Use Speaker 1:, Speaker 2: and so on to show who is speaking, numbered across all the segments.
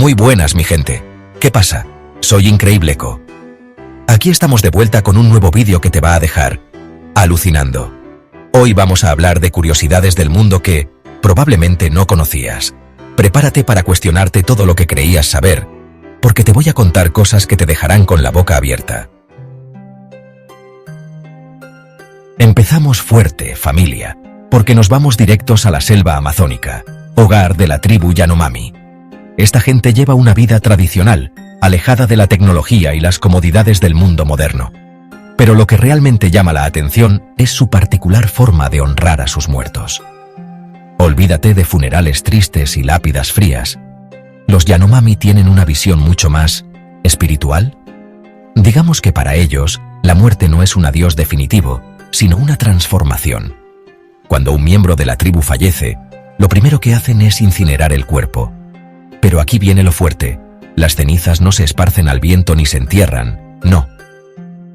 Speaker 1: Muy buenas, mi gente. ¿Qué pasa? Soy Increíbleco. Aquí estamos de vuelta con un nuevo vídeo que te va a dejar alucinando. Hoy vamos a hablar de curiosidades del mundo que probablemente no conocías. Prepárate para cuestionarte todo lo que creías saber, porque te voy a contar cosas que te dejarán con la boca abierta. Empezamos fuerte, familia, porque nos vamos directos a la selva amazónica, hogar de la tribu Yanomami. Esta gente lleva una vida tradicional, alejada de la tecnología y las comodidades del mundo moderno. Pero lo que realmente llama la atención es su particular forma de honrar a sus muertos. Olvídate de funerales tristes y lápidas frías. Los Yanomami tienen una visión mucho más espiritual. Digamos que para ellos, la muerte no es un adiós definitivo, sino una transformación. Cuando un miembro de la tribu fallece, lo primero que hacen es incinerar el cuerpo. Pero aquí viene lo fuerte. Las cenizas no se esparcen al viento ni se entierran, no.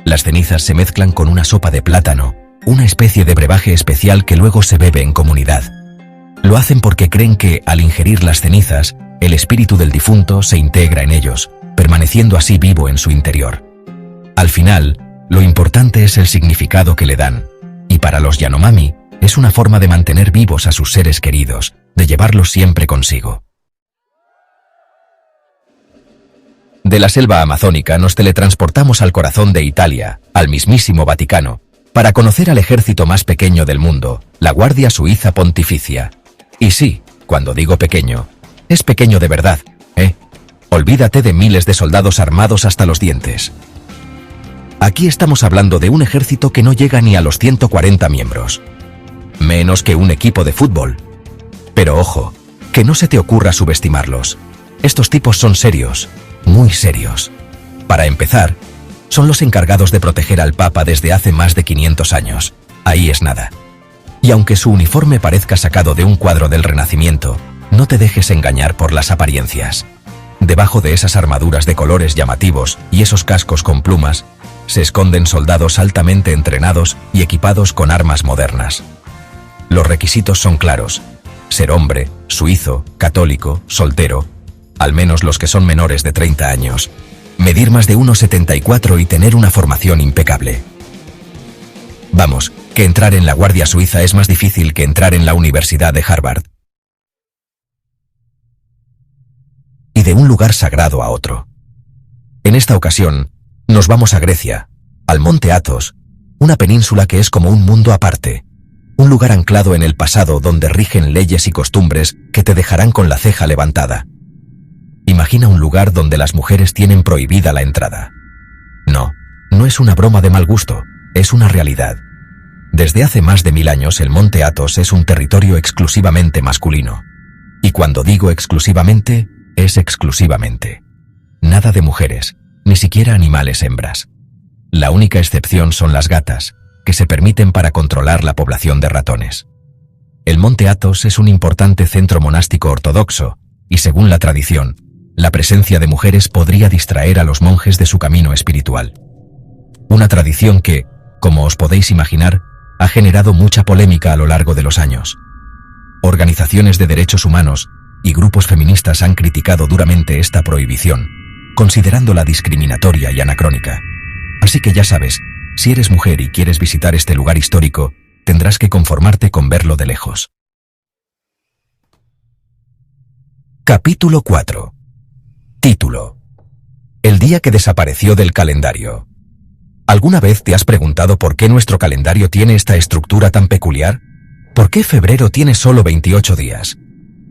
Speaker 1: Las cenizas se mezclan con una sopa de plátano, una especie de brebaje especial que luego se bebe en comunidad. Lo hacen porque creen que, al ingerir las cenizas, el espíritu del difunto se integra en ellos, permaneciendo así vivo en su interior. Al final, lo importante es el significado que le dan, y para los Yanomami, es una forma de mantener vivos a sus seres queridos, de llevarlos siempre consigo. De la selva amazónica nos teletransportamos al corazón de Italia, al mismísimo Vaticano, para conocer al ejército más pequeño del mundo, la Guardia Suiza Pontificia. Y sí, cuando digo pequeño, es pequeño de verdad, ¿eh? Olvídate de miles de soldados armados hasta los dientes. Aquí estamos hablando de un ejército que no llega ni a los 140 miembros. Menos que un equipo de fútbol. Pero ojo, que no se te ocurra subestimarlos. Estos tipos son serios. Muy serios. Para empezar, son los encargados de proteger al Papa desde hace más de 500 años. Ahí es nada. Y aunque su uniforme parezca sacado de un cuadro del Renacimiento, no te dejes engañar por las apariencias. Debajo de esas armaduras de colores llamativos y esos cascos con plumas, se esconden soldados altamente entrenados y equipados con armas modernas. Los requisitos son claros: ser hombre, suizo, católico, soltero, al menos los que son menores de 30 años, medir más de 1,74 y tener una formación impecable. Vamos, que entrar en la Guardia Suiza es más difícil que entrar en la Universidad de Harvard. Y de un lugar sagrado a otro. En esta ocasión, nos vamos a Grecia, al monte Athos, una península que es como un mundo aparte, un lugar anclado en el pasado donde rigen leyes y costumbres que te dejarán con la ceja levantada. Imagina un lugar donde las mujeres tienen prohibida la entrada. No, no es una broma de mal gusto, es una realidad. Desde hace más de 1000 años el monte Athos es un territorio exclusivamente masculino. Y cuando digo exclusivamente, es exclusivamente. Nada de mujeres, ni siquiera animales hembras. La única excepción son las gatas, que se permiten para controlar la población de ratones. El monte Athos es un importante centro monástico ortodoxo, y según la tradición, la presencia de mujeres podría distraer a los monjes de su camino espiritual. Una tradición que, como os podéis imaginar, ha generado mucha polémica a lo largo de los años. Organizaciones de derechos humanos y grupos feministas han criticado duramente esta prohibición, considerándola discriminatoria y anacrónica. Así que ya sabes, si eres mujer y quieres visitar este lugar histórico, tendrás que conformarte con verlo de lejos. Capítulo 4. Título: El día que desapareció del calendario. ¿Alguna vez te has preguntado por qué nuestro calendario tiene esta estructura tan peculiar? ¿Por qué febrero tiene solo 28 días?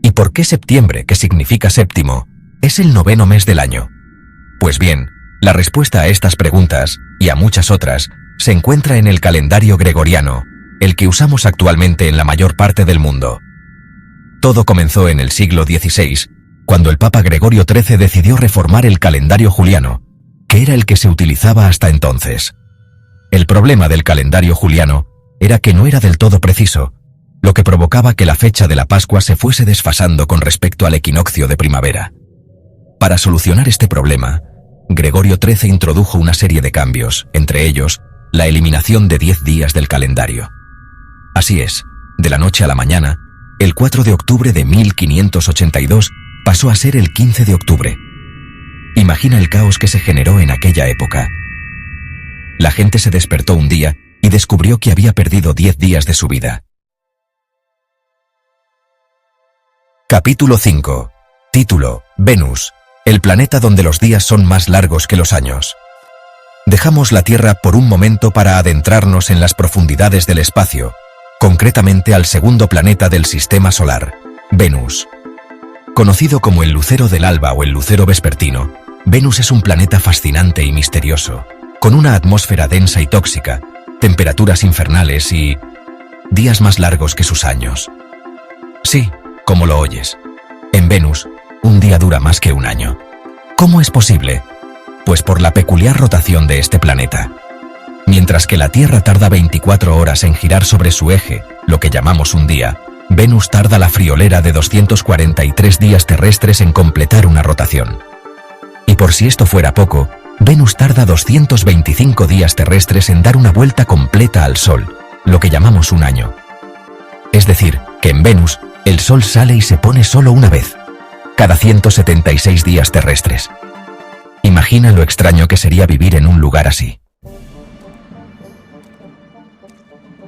Speaker 1: ¿Y por qué septiembre, que significa séptimo, es el 9º mes del año? Pues bien, la respuesta a estas preguntas, y a muchas otras, se encuentra en el calendario gregoriano, el que usamos actualmente en la mayor parte del mundo. Todo comenzó en el siglo XVI, cuando el Papa Gregorio XIII decidió reformar el calendario juliano, que era el que se utilizaba hasta entonces. El problema del calendario juliano era que no era del todo preciso, lo que provocaba que la fecha de la Pascua se fuese desfasando con respecto al equinoccio de primavera. Para solucionar este problema, Gregorio XIII introdujo una serie de cambios, entre ellos, la eliminación de 10 días del calendario. Así es, de la noche a la mañana, el 4 de octubre de 1582, pasó a ser el 15 de octubre. Imagina el caos que se generó en aquella época. La gente se despertó un día y descubrió que había perdido 10 días de su vida. Capítulo 5. Título: Venus, el planeta donde los días son más largos que los años. Dejamos la Tierra por un momento para adentrarnos en las profundidades del espacio, concretamente al segundo planeta del Sistema Solar, Venus. Conocido como el lucero del alba o el lucero vespertino, Venus es un planeta fascinante y misterioso, con una atmósfera densa y tóxica, temperaturas infernales y días más largos que sus años. Sí, como lo oyes. En Venus, un día dura más que un año. ¿Cómo es posible? Pues por la peculiar rotación de este planeta. Mientras que la Tierra tarda 24 horas en girar sobre su eje, lo que llamamos un día, Venus tarda la friolera de 243 días terrestres en completar una rotación. Y por si esto fuera poco, Venus tarda 225 días terrestres en dar una vuelta completa al Sol, lo que llamamos un año. Es decir, que en Venus, el Sol sale y se pone solo una vez, cada 176 días terrestres. Imagina lo extraño que sería vivir en un lugar así.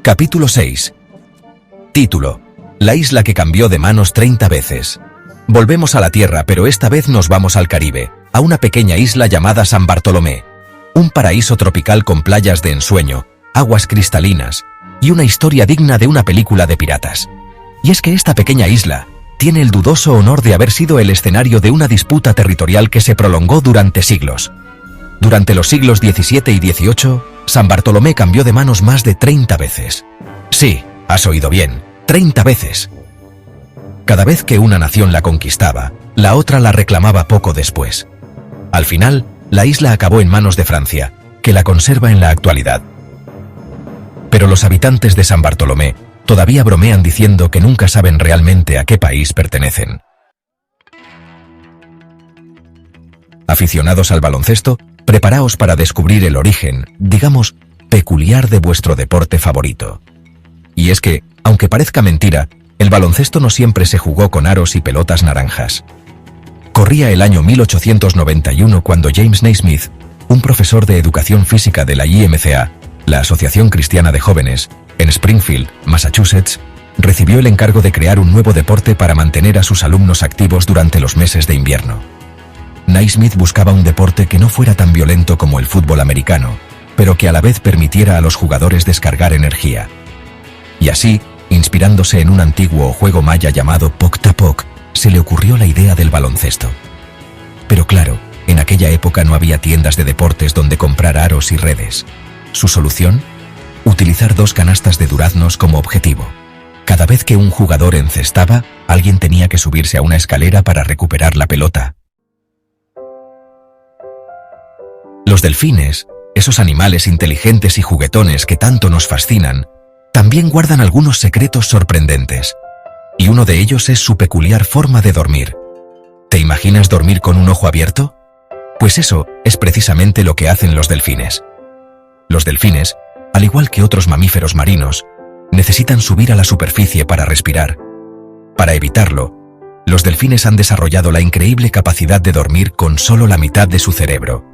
Speaker 1: Capítulo 6. Título: La isla que cambió de manos 30 veces. Volvemos a la Tierra, pero esta vez nos vamos al Caribe, a una pequeña isla llamada San Bartolomé, un paraíso tropical con playas de ensueño, aguas cristalinas y una historia digna de una película de piratas. Y es que esta pequeña isla tiene el dudoso honor de haber sido el escenario de una disputa territorial que se prolongó durante siglos. Durante los siglos XVII y XVIII, San Bartolomé cambió de manos más de 30 veces. Sí, has oído bien, 30 veces. Cada vez que una nación la conquistaba, la otra la reclamaba poco después. Al final, la isla acabó en manos de Francia, que la conserva en la actualidad. Pero los habitantes de San Bartolomé todavía bromean diciendo que nunca saben realmente a qué país pertenecen. Aficionados al baloncesto, preparaos para descubrir el origen, digamos, peculiar de vuestro deporte favorito. Y es que, aunque parezca mentira, el baloncesto no siempre se jugó con aros y pelotas naranjas. Corría el año 1891 cuando James Naismith, un profesor de educación física de la IMCA, la Asociación Cristiana de Jóvenes, en Springfield, Massachusetts, recibió el encargo de crear un nuevo deporte para mantener a sus alumnos activos durante los meses de invierno. Naismith buscaba un deporte que no fuera tan violento como el fútbol americano, pero que a la vez permitiera a los jugadores descargar energía. Y así, inspirándose en un antiguo juego maya llamado Poc-Tapoc, se le ocurrió la idea del baloncesto. Pero claro, en aquella época no había tiendas de deportes donde comprar aros y redes. ¿Su solución? Utilizar 2 canastas de duraznos como objetivo. Cada vez que un jugador encestaba, alguien tenía que subirse a una escalera para recuperar la pelota. Los delfines, esos animales inteligentes y juguetones que tanto nos fascinan, también guardan algunos secretos sorprendentes. Y uno de ellos es su peculiar forma de dormir. ¿Te imaginas dormir con un ojo abierto? Pues eso es precisamente lo que hacen los delfines. Los delfines, al igual que otros mamíferos marinos, necesitan subir a la superficie para respirar. Para evitarlo, los delfines han desarrollado la increíble capacidad de dormir con solo la mitad de su cerebro.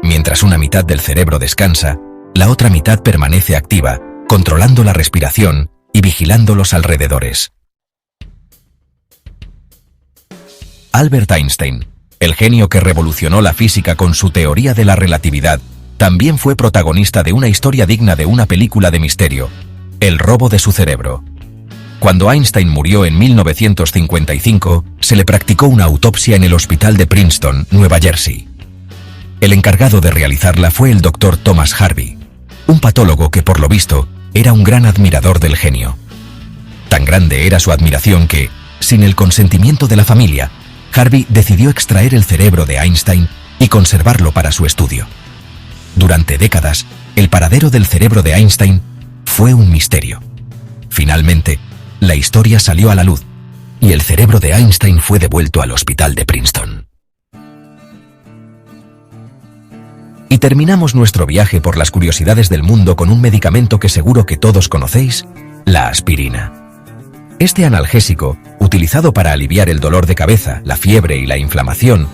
Speaker 1: Mientras una mitad del cerebro descansa, la otra mitad permanece activa, controlando la respiración y vigilando los alrededores. Albert Einstein, el genio que revolucionó la física con su teoría de la relatividad, también fue protagonista de una historia digna de una película de misterio, el robo de su cerebro. Cuando Einstein murió en 1955, se le practicó una autopsia en el hospital de Princeton, Nueva Jersey. El encargado de realizarla fue el Dr. Thomas Harvey, un patólogo que, por lo visto, era un gran admirador del genio. Tan grande era su admiración que, sin el consentimiento de la familia, Harvey decidió extraer el cerebro de Einstein y conservarlo para su estudio. Durante décadas, el paradero del cerebro de Einstein fue un misterio. Finalmente, la historia salió a la luz y el cerebro de Einstein fue devuelto al hospital de Princeton. Y terminamos nuestro viaje por las curiosidades del mundo con un medicamento que seguro que todos conocéis, la aspirina. Este analgésico, utilizado para aliviar el dolor de cabeza, la fiebre y la inflamación,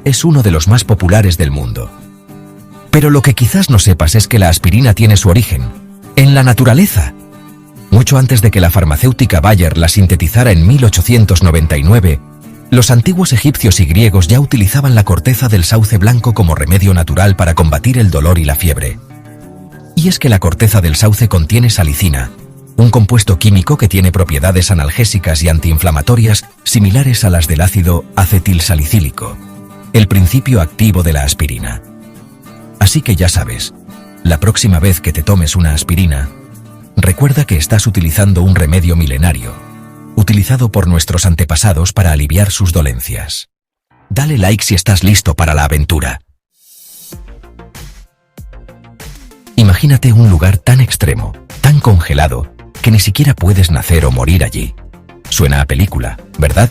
Speaker 1: es uno de los más populares del mundo. Pero lo que quizás no sepas es que la aspirina tiene su origen en la naturaleza. Mucho antes de que la farmacéutica Bayer la sintetizara en 1899, los antiguos egipcios y griegos ya utilizaban la corteza del sauce blanco como remedio natural para combatir el dolor y la fiebre. Y es que la corteza del sauce contiene salicina, un compuesto químico que tiene propiedades analgésicas y antiinflamatorias similares a las del ácido acetilsalicílico, el principio activo de la aspirina. Así que ya sabes, la próxima vez que te tomes una aspirina, recuerda que estás utilizando un remedio milenario, utilizado por nuestros antepasados para aliviar sus dolencias. Dale like si estás listo para la aventura. Imagínate un lugar tan extremo, tan congelado, que ni siquiera puedes nacer o morir allí. Suena a película, ¿verdad?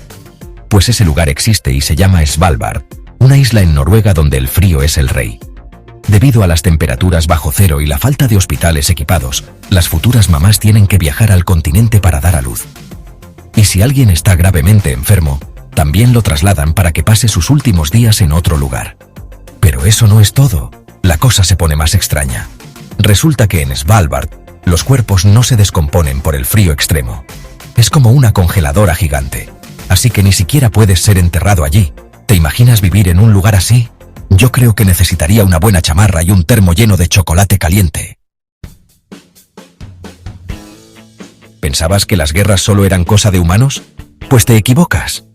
Speaker 1: Pues ese lugar existe y se llama Svalbard, una isla en Noruega donde el frío es el rey. Debido a las temperaturas bajo cero y la falta de hospitales equipados, las futuras mamás tienen que viajar al continente para dar a luz. Y si alguien está gravemente enfermo, también lo trasladan para que pase sus últimos días en otro lugar. Pero eso no es todo, la cosa se pone más extraña. Resulta que en Svalbard, los cuerpos no se descomponen por el frío extremo. Es como una congeladora gigante, así que ni siquiera puedes ser enterrado allí. ¿Te imaginas vivir en un lugar así? Yo creo que necesitaría una buena chamarra y un termo lleno de chocolate caliente. ¿Pensabas que las guerras solo eran cosa de humanos? Pues te equivocas.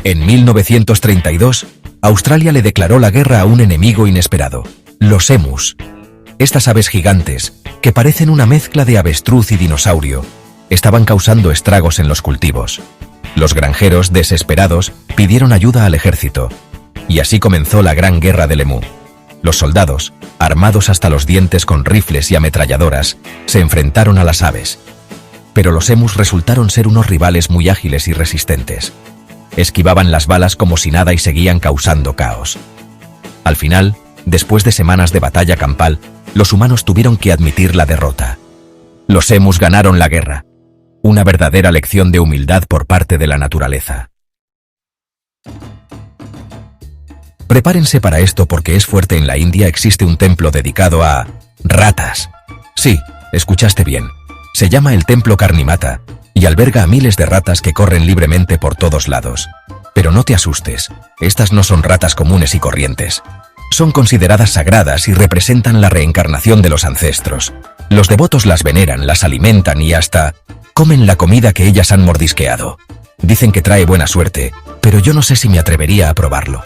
Speaker 1: En 1932, Australia le declaró la guerra a un enemigo inesperado, los emus. Estas aves gigantes, que parecen una mezcla de avestruz y dinosaurio, estaban causando estragos en los cultivos. Los granjeros, desesperados, pidieron ayuda al ejército. Y así comenzó la Gran Guerra del Emú. Los soldados, armados hasta los dientes con rifles y ametralladoras, se enfrentaron a las aves. Pero los emus resultaron ser unos rivales muy ágiles y resistentes. Esquivaban las balas como si nada y seguían causando caos. Al final, después de semanas de batalla campal, los humanos tuvieron que admitir la derrota. Los emus ganaron la guerra. Una verdadera lección de humildad por parte de la naturaleza. Prepárense para esto porque es fuerte. En la India existe un templo dedicado a ratas. Sí, escuchaste bien. Se llama el Templo Karnimata y alberga a miles de ratas que corren libremente por todos lados. Pero no te asustes, estas no son ratas comunes y corrientes. Son consideradas sagradas y representan la reencarnación de los ancestros. Los devotos las veneran, las alimentan y hasta comen la comida que ellas han mordisqueado. Dicen que trae buena suerte, pero yo no sé si me atrevería a probarlo.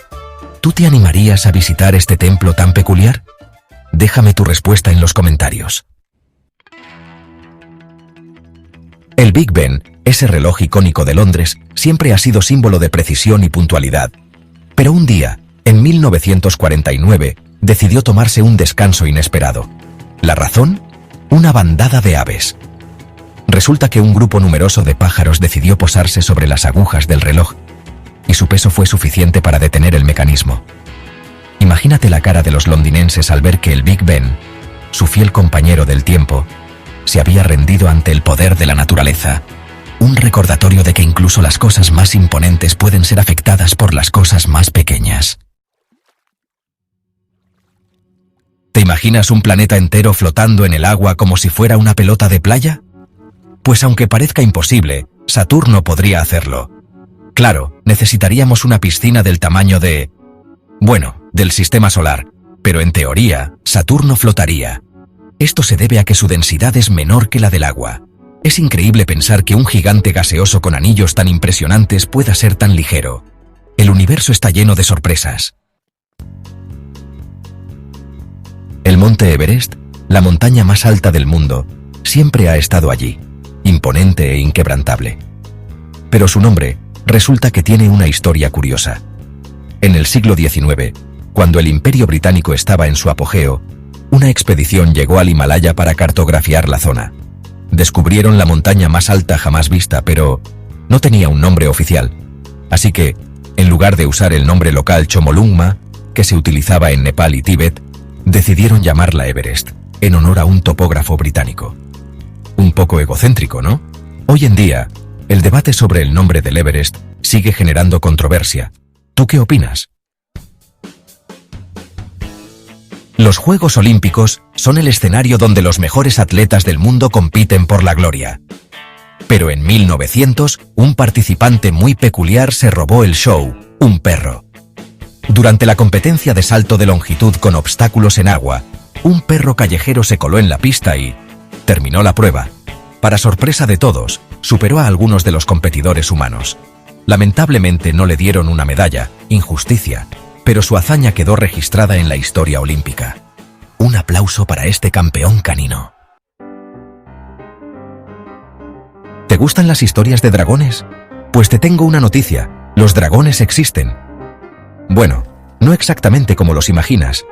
Speaker 1: ¿Tú te animarías a visitar este templo tan peculiar? Déjame tu respuesta en los comentarios. El Big Ben, ese reloj icónico de Londres, siempre ha sido símbolo de precisión y puntualidad. Pero un día, en 1949, decidió tomarse un descanso inesperado. ¿La razón? Una bandada de aves. Resulta que un grupo numeroso de pájaros decidió posarse sobre las agujas del reloj, y su peso fue suficiente para detener el mecanismo. Imagínate la cara de los londinenses al ver que el Big Ben, su fiel compañero del tiempo, se había rendido ante el poder de la naturaleza. Un recordatorio de que incluso las cosas más imponentes pueden ser afectadas por las cosas más pequeñas. ¿Te imaginas un planeta entero flotando en el agua como si fuera una pelota de playa? Pues aunque parezca imposible, Saturno podría hacerlo. Claro, necesitaríamos una piscina del tamaño de... del sistema solar, pero en teoría, Saturno flotaría. Esto se debe a que su densidad es menor que la del agua. Es increíble pensar que un gigante gaseoso con anillos tan impresionantes pueda ser tan ligero. El universo está lleno de sorpresas. El Monte Everest, la montaña más alta del mundo, siempre ha estado allí, imponente e inquebrantable. Pero su nombre resulta que tiene una historia curiosa. En el siglo XIX, cuando el Imperio Británico estaba en su apogeo, una expedición llegó al Himalaya para cartografiar la zona. Descubrieron la montaña más alta jamás vista, pero no tenía un nombre oficial. Así que, en lugar de usar el nombre local Chomolungma, que se utilizaba en Nepal y Tíbet, decidieron llamarla Everest, en honor a un topógrafo británico. Un poco egocéntrico, ¿no? Hoy en día, El debate sobre el nombre del Everest sigue generando controversia. ¿Tú qué opinas? Los Juegos Olímpicos son el escenario donde los mejores atletas del mundo compiten por la gloria. Pero en 1900, un participante muy peculiar se robó el show, un perro. Durante la competencia de salto de longitud con obstáculos en agua, un perro callejero se coló en la pista y terminó la prueba. Para sorpresa de todos, superó a algunos de los competidores humanos. Lamentablemente no le dieron una medalla, injusticia, pero su hazaña quedó registrada en la historia olímpica. Un aplauso para este campeón canino. ¿Te gustan las historias de dragones? Pues te tengo una noticia, los dragones existen. Bueno, no exactamente como los imaginas.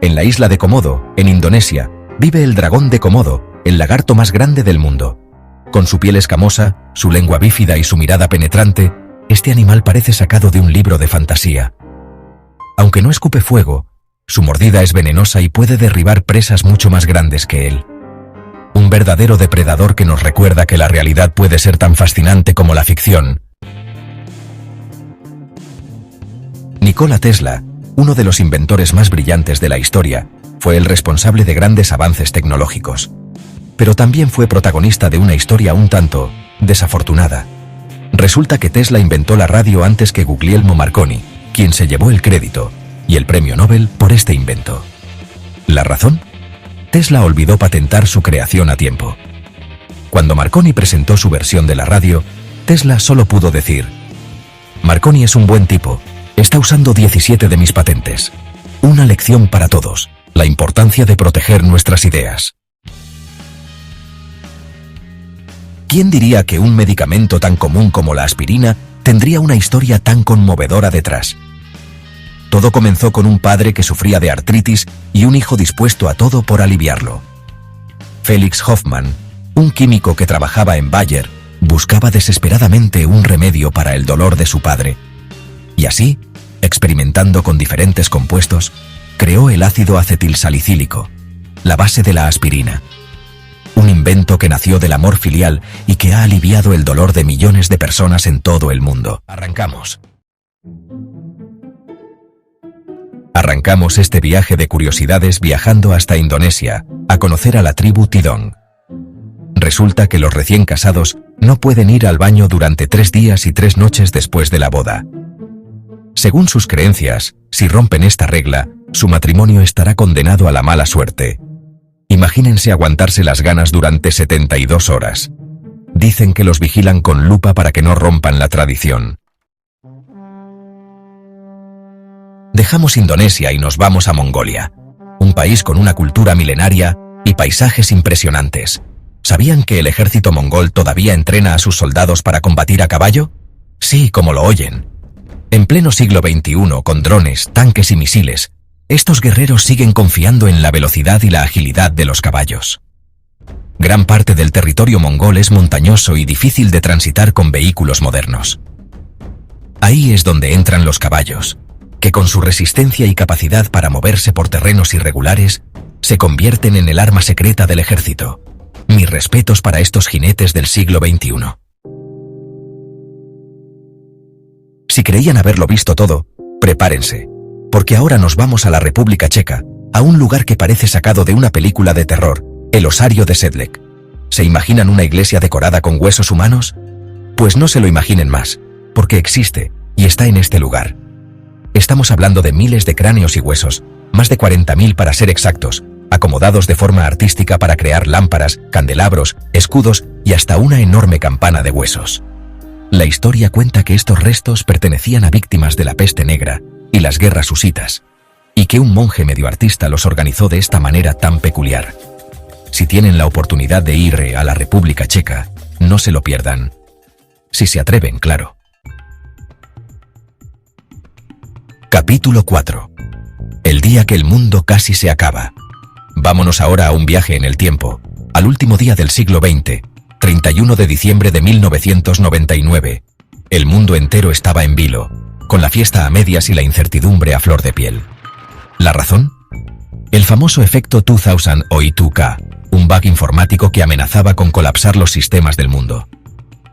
Speaker 1: En la isla de Komodo, en Indonesia, vive el dragón de Komodo, el lagarto más grande del mundo. Con su piel escamosa, su lengua bífida y su mirada penetrante, este animal parece sacado de un libro de fantasía. Aunque no escupe fuego, su mordida es venenosa y puede derribar presas mucho más grandes que él. Un verdadero depredador que nos recuerda que la realidad puede ser tan fascinante como la ficción. Nikola Tesla, uno de los inventores más brillantes de la historia, fue el responsable de grandes avances tecnológicos. Pero también fue protagonista de una historia un tanto desafortunada. Resulta que Tesla inventó la radio antes que Guglielmo Marconi, quien se llevó el crédito y el premio Nobel por este invento. ¿La razón? Tesla olvidó patentar su creación a tiempo. Cuando Marconi presentó su versión de la radio, Tesla solo pudo decir: Marconi es un buen tipo, está usando 17 de mis patentes. Una lección para todos, la importancia de proteger nuestras ideas. ¿Quién diría que un medicamento tan común como la aspirina tendría una historia tan conmovedora detrás? Todo comenzó con un padre que sufría de artritis y un hijo dispuesto a todo por aliviarlo. Felix Hoffmann, un químico que trabajaba en Bayer, buscaba desesperadamente un remedio para el dolor de su padre. Y así, experimentando con diferentes compuestos, creó el ácido acetilsalicílico, la base de la aspirina. Un invento que nació del amor filial y que ha aliviado el dolor de millones de personas en todo el mundo. Arrancamos este viaje de curiosidades viajando hasta Indonesia, a conocer a la tribu Tidong. Resulta que los recién casados no pueden ir al baño durante 3 días y 3 noches después de la boda. Según sus creencias, si rompen esta regla, su matrimonio estará condenado a la mala suerte. Imagínense aguantarse las ganas durante 72 horas. Dicen que los vigilan con lupa para que no rompan la tradición. Dejamos Indonesia y nos vamos a Mongolia, un país con una cultura milenaria y paisajes impresionantes. ¿Sabían que el ejército mongol todavía entrena a sus soldados para combatir a caballo? Sí, como lo oyen. En pleno siglo XXI, con drones, tanques y misiles, estos guerreros siguen confiando en la velocidad y la agilidad de los caballos. Gran parte del territorio mongol es montañoso y difícil de transitar con vehículos modernos. Ahí es donde entran los caballos, que con su resistencia y capacidad para moverse por terrenos irregulares, se convierten en el arma secreta del ejército. Mis respetos para estos jinetes del siglo XXI. Si creían haberlo visto todo, prepárense, porque ahora nos vamos a la República Checa, a un lugar que parece sacado de una película de terror, el Osario de Sedlec. ¿Se imaginan una iglesia decorada con huesos humanos? Pues no se lo imaginen más, porque existe, y está en este lugar. Estamos hablando de miles de cráneos y huesos, más de 40.000 para ser exactos, acomodados de forma artística para crear lámparas, candelabros, escudos y hasta una enorme campana de huesos. La historia cuenta que estos restos pertenecían a víctimas de la peste negra y las guerras husitas, y que un monje medio artista los organizó de esta manera tan peculiar. Si tienen la oportunidad de ir a la República Checa, no se lo pierdan. Si se atreven, claro. Capítulo 4. El día que el mundo casi se acaba. Vámonos ahora a un viaje en el tiempo, al último día del siglo XX, 31 de diciembre de 1999. El mundo entero estaba en vilo, con la fiesta a medias y la incertidumbre a flor de piel. ¿La razón? El famoso efecto 2000 o Y2K, un bug informático que amenazaba con colapsar los sistemas del mundo.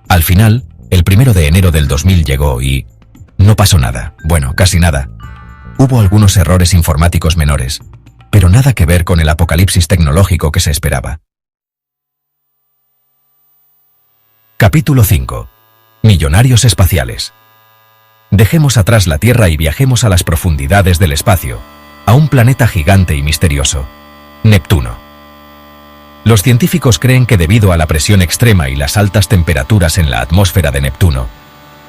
Speaker 1: Al final, el 1 de enero del 2000 llegó y no pasó nada. Bueno, casi nada. Hubo algunos errores informáticos menores, pero nada que ver con el apocalipsis tecnológico que se esperaba. Capítulo 5. Millonarios espaciales. Dejemos atrás la Tierra y viajemos a las profundidades del espacio, a un planeta gigante y misterioso, Neptuno. Los científicos creen que debido a la presión extrema y las altas temperaturas en la atmósfera de Neptuno,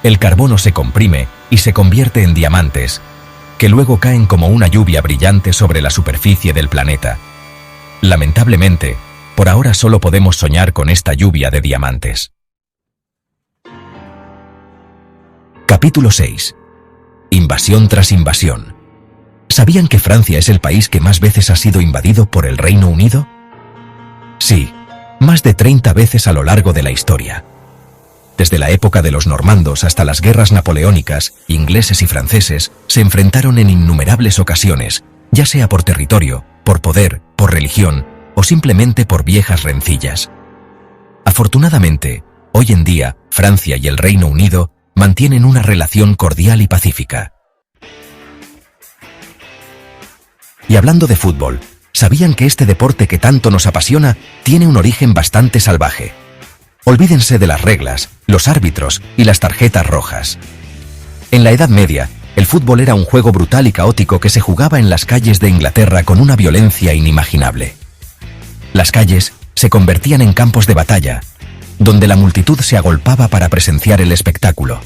Speaker 1: el carbono se comprime y se convierte en diamantes, que luego caen como una lluvia brillante sobre la superficie del planeta. Lamentablemente, por ahora solo podemos soñar con esta lluvia de diamantes. Capítulo 6. Invasión tras invasión. ¿Sabían que Francia es el país que más veces ha sido invadido por el Reino Unido? Sí, más de 30 veces a lo largo de la historia. Desde la época de los normandos hasta las guerras napoleónicas, ingleses y franceses se enfrentaron en innumerables ocasiones, ya sea por territorio, por poder, por religión o simplemente por viejas rencillas. Afortunadamente, hoy en día, Francia y el Reino Unido mantienen una relación cordial y pacífica. Y hablando de fútbol, ¿sabían que este deporte que tanto nos apasiona tiene un origen bastante salvaje? Olvídense de las reglas, los árbitros y las tarjetas rojas. En la Edad Media, el fútbol era un juego brutal y caótico que se jugaba en las calles de Inglaterra con una violencia inimaginable. Las calles se convertían en campos de batalla, donde la multitud se agolpaba para presenciar el espectáculo,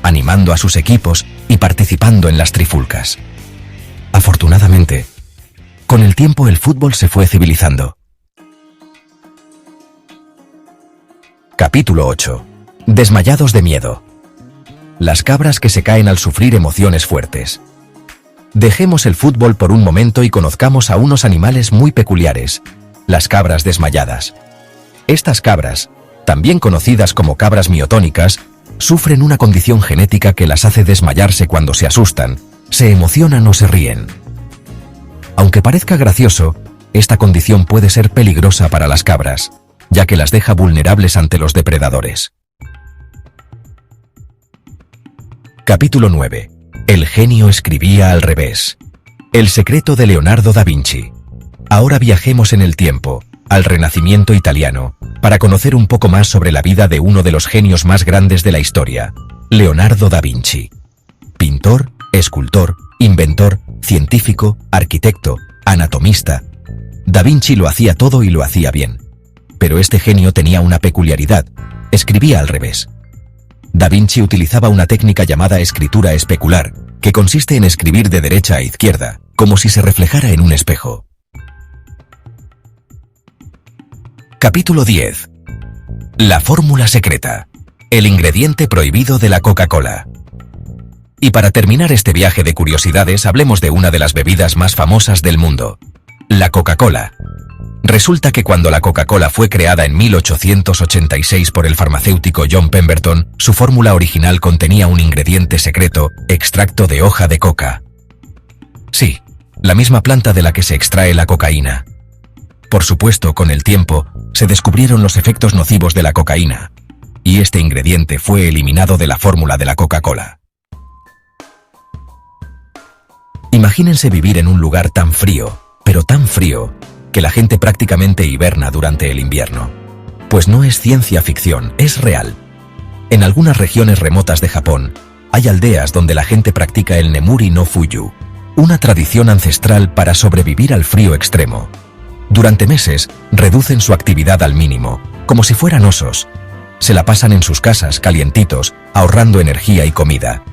Speaker 1: animando a sus equipos y participando en las trifulcas. Afortunadamente, con el tiempo el fútbol se fue civilizando. Capítulo 8. Desmayados de miedo. Las cabras que se caen al sufrir emociones fuertes. Dejemos el fútbol por un momento y conozcamos a unos animales muy peculiares, las cabras desmayadas. Estas cabras, también conocidas como cabras miotónicas, sufren una condición genética que las hace desmayarse cuando se asustan, se emocionan o se ríen. Aunque parezca gracioso, esta condición puede ser peligrosa para las cabras, ya que las deja vulnerables ante los depredadores. Capítulo 9. El genio escribía al revés. El secreto de Leonardo da Vinci. Ahora viajemos en el tiempo, al Renacimiento italiano, para conocer un poco más sobre la vida de uno de los genios más grandes de la historia, Leonardo da Vinci. Pintor, escultor, inventor, científico, arquitecto, anatomista. Da Vinci lo hacía todo y lo hacía bien. Pero este genio tenía una peculiaridad: escribía al revés. Da Vinci utilizaba una técnica llamada escritura especular, que consiste en escribir de derecha a izquierda, como si se reflejara en un espejo. Capítulo 10. La fórmula secreta. El ingrediente prohibido de la Coca-Cola. Y para terminar este viaje de curiosidades, hablemos de una de las bebidas más famosas del mundo, la Coca-Cola. Resulta que cuando la Coca-Cola fue creada en 1886 por el farmacéutico John Pemberton, su fórmula original contenía un ingrediente secreto, extracto de hoja de coca. Sí, la misma planta de la que se extrae la cocaína. Por supuesto, con el tiempo, se descubrieron los efectos nocivos de la cocaína, y este ingrediente fue eliminado de la fórmula de la Coca-Cola. Imagínense vivir en un lugar tan frío, pero tan frío, que la gente prácticamente hiberna durante el invierno. Pues no es ciencia ficción, es real. En algunas regiones remotas de Japón, hay aldeas donde la gente practica el Nemuri no Fuyu, una tradición ancestral para sobrevivir al frío extremo. Durante meses, reducen su actividad al mínimo, como si fueran osos. Se la pasan en sus casas, calientitos, ahorrando energía y comida.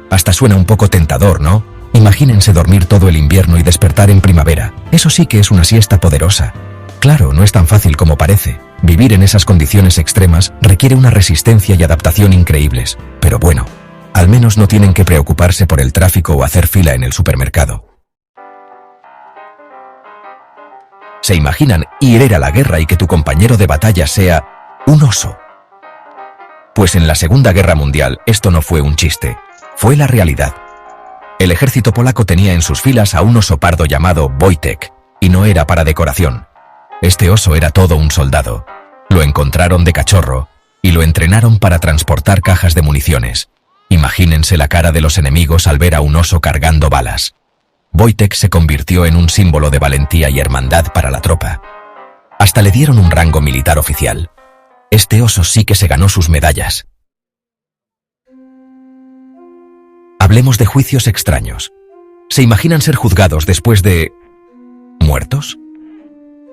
Speaker 1: Hasta suena un poco tentador, ¿no? Imagínense dormir todo el invierno y despertar en primavera. Eso sí que es una siesta poderosa. Claro, no es tan fácil como parece. Vivir en esas condiciones extremas requiere una resistencia y adaptación increíbles. Pero bueno, al menos no tienen que preocuparse por el tráfico o hacer fila en el supermercado. ¿Se imaginan ir a la guerra y que tu compañero de batalla sea un oso? Pues en la Segunda Guerra Mundial esto no fue un chiste, fue la realidad. El ejército polaco tenía en sus filas a un oso pardo llamado Wojtek, y no era para decoración. Este oso era todo un soldado. Lo encontraron de cachorro, y y lo entrenaron para transportar cajas de municiones. Imagínense la cara de los enemigos al ver a un oso cargando balas. Wojtek se convirtió en un símbolo de valentía y hermandad para la tropa. Hasta le dieron un rango militar oficial. Este oso sí que se ganó sus medallas. Hablemos de juicios extraños. ¿Se imaginan ser juzgados después de... muertos?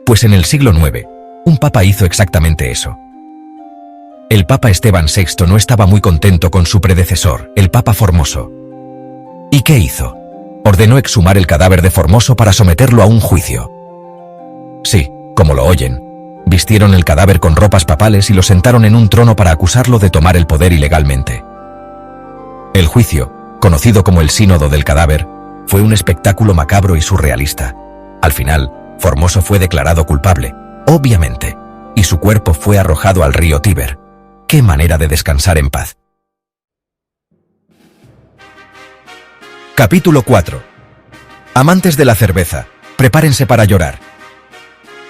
Speaker 1: Pues en el siglo IX, un papa hizo exactamente eso. El papa Esteban VI no estaba muy contento con su predecesor, el papa Formoso. ¿Y qué hizo? Ordenó exhumar el cadáver de Formoso para someterlo a un juicio. Sí, como lo oyen, vistieron el cadáver con ropas papales y lo sentaron en un trono para acusarlo de tomar el poder ilegalmente. El juicio, conocido como el Sínodo del Cadáver, fue un espectáculo macabro y surrealista. Al final, Formoso fue declarado culpable, obviamente, y su cuerpo fue arrojado al río Tíber. ¡Qué manera de descansar en paz! Capítulo 4. Amantes de la cerveza, prepárense para llorar.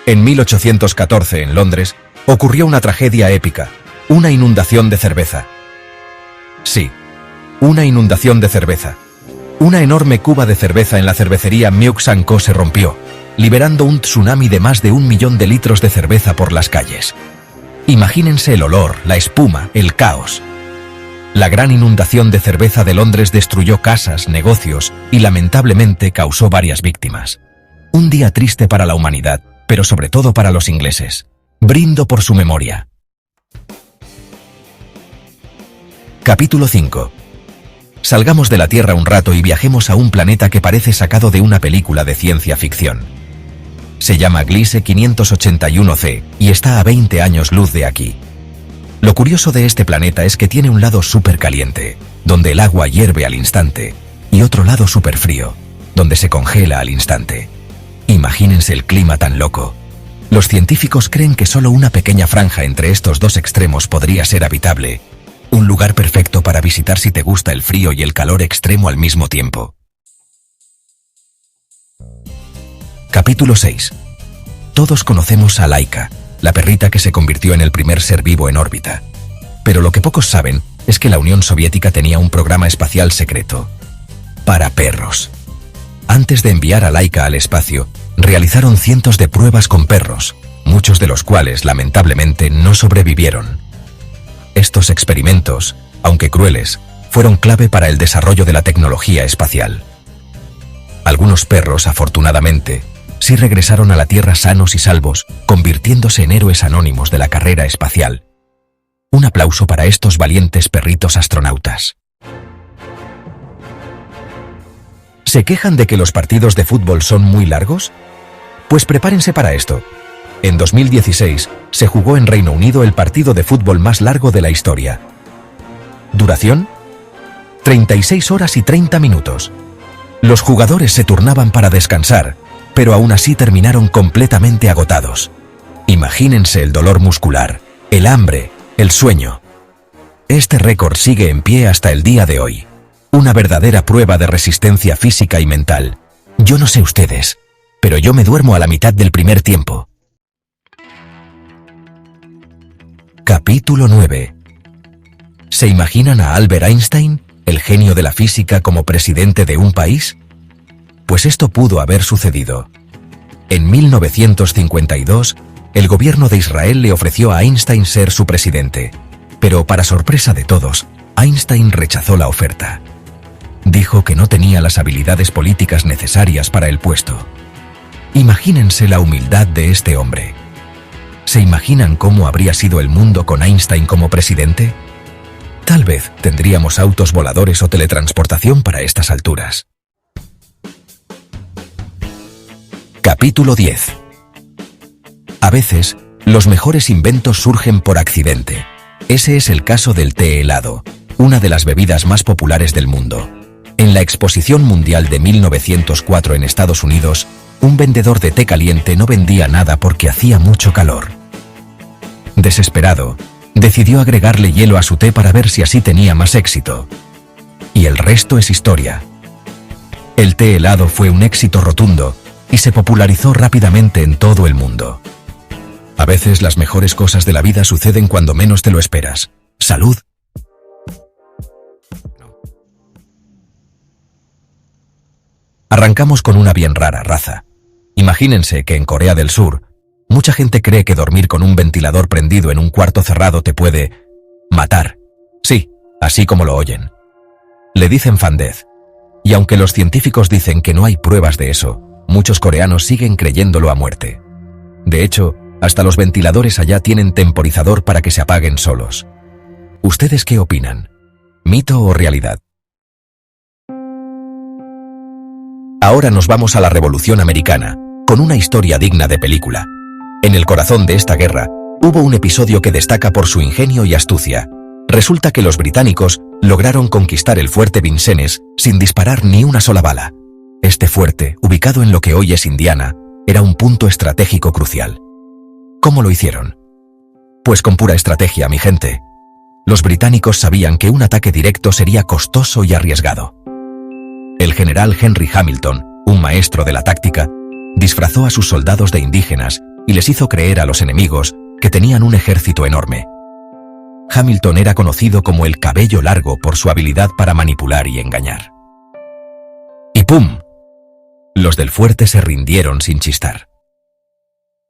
Speaker 1: En 1814, en Londres, ocurrió una tragedia épica, una inundación de cerveza. Sí, una inundación de cerveza. Una enorme cuba de cerveza en la cervecería Meaux & Co se rompió, liberando un tsunami de más de 1 millón de litros de cerveza por las calles. Imagínense el olor, la espuma, el caos. La gran inundación de cerveza de Londres destruyó casas, negocios y lamentablemente causó varias víctimas. Un día triste para la humanidad, pero sobre todo para los ingleses. Brindo por su memoria. Capítulo 5. Salgamos de la Tierra un rato y viajemos a un planeta que parece sacado de una película de ciencia ficción. Se llama Gliese 581c y está a 20 años luz de aquí. Lo curioso de este planeta es que tiene un lado súper caliente, donde el agua hierve al instante, y otro lado súper frío, donde se congela al instante. Imagínense el clima tan loco. Los científicos creen que solo una pequeña franja entre estos dos extremos podría ser habitable. Un lugar perfecto para visitar si te gusta el frío y el calor extremo al mismo tiempo. Capítulo 6. Todos conocemos a Laika, la perrita que se convirtió en el primer ser vivo en órbita. Pero lo que pocos saben es que la Unión Soviética tenía un programa espacial secreto. Para perros. Antes de enviar a Laika al espacio, realizaron cientos de pruebas con perros, muchos de los cuales lamentablemente no sobrevivieron. Estos experimentos, aunque crueles, fueron clave para el desarrollo de la tecnología espacial. Algunos perros, afortunadamente, sí regresaron a la Tierra sanos y salvos, convirtiéndose en héroes anónimos de la carrera espacial. Un aplauso para estos valientes perritos astronautas. ¿Se quejan de que los partidos de fútbol son muy largos? Pues prepárense para esto. En 2016 se jugó en Reino Unido el partido de fútbol más largo de la historia. ¿Duración? 36 horas y 30 minutos. Los jugadores se turnaban para descansar, pero aún así terminaron completamente agotados. Imagínense el dolor muscular, el hambre, el sueño. Este récord sigue en pie hasta el día de hoy. Una verdadera prueba de resistencia física y mental. Yo no sé ustedes, pero yo me duermo a la mitad del primer tiempo. Capítulo 9. ¿Se imaginan a Albert Einstein, el genio de la física, como presidente de un país? Pues esto pudo haber sucedido. En 1952, el gobierno de Israel le ofreció a Einstein ser su presidente, pero para sorpresa de todos, Einstein rechazó la oferta. Dijo que no tenía las habilidades políticas necesarias para el puesto. Imagínense la humildad de este hombre. ¿Se imaginan cómo habría sido el mundo con Einstein como presidente? Tal vez tendríamos autos voladores o teletransportación para estas alturas. Capítulo 10. A veces, los mejores inventos surgen por accidente. Ese es el caso del té helado, una de las bebidas más populares del mundo. En la Exposición Mundial de 1904 en Estados Unidos, un vendedor de té caliente no vendía nada porque hacía mucho calor. Desesperado, decidió agregarle hielo a su té para ver si así tenía más éxito. Y el resto es historia. El té helado fue un éxito rotundo y se popularizó rápidamente en todo el mundo. A veces las mejores cosas de la vida suceden cuando menos te lo esperas. ¡Salud! Arrancamos con una bien rara raza. Imagínense que en Corea del Sur, mucha gente cree que dormir con un ventilador prendido en un cuarto cerrado te puede matar. Sí, así como lo oyen. Le dicen fan-death. Y aunque los científicos dicen que no hay pruebas de eso, muchos coreanos siguen creyéndolo a muerte. De hecho, hasta los ventiladores allá tienen temporizador para que se apaguen solos. ¿Ustedes qué opinan? ¿Mito o realidad? Ahora nos vamos a la Revolución Americana, con una historia digna de película. En el corazón de esta guerra, hubo un episodio que destaca por su ingenio y astucia. Resulta que los británicos lograron conquistar el fuerte Vincennes sin disparar ni una sola bala. Este fuerte, ubicado en lo que hoy es Indiana, era un punto estratégico crucial. ¿Cómo lo hicieron? Pues con pura estrategia, mi gente. Los británicos sabían que un ataque directo sería costoso y arriesgado. El general Henry Hamilton, un maestro de la táctica, disfrazó a sus soldados de indígenas y les hizo creer a los enemigos que tenían un ejército enorme. Hamilton era conocido como el cabello largo por su habilidad para manipular y engañar. ¡Y pum! Los del fuerte se rindieron sin chistar.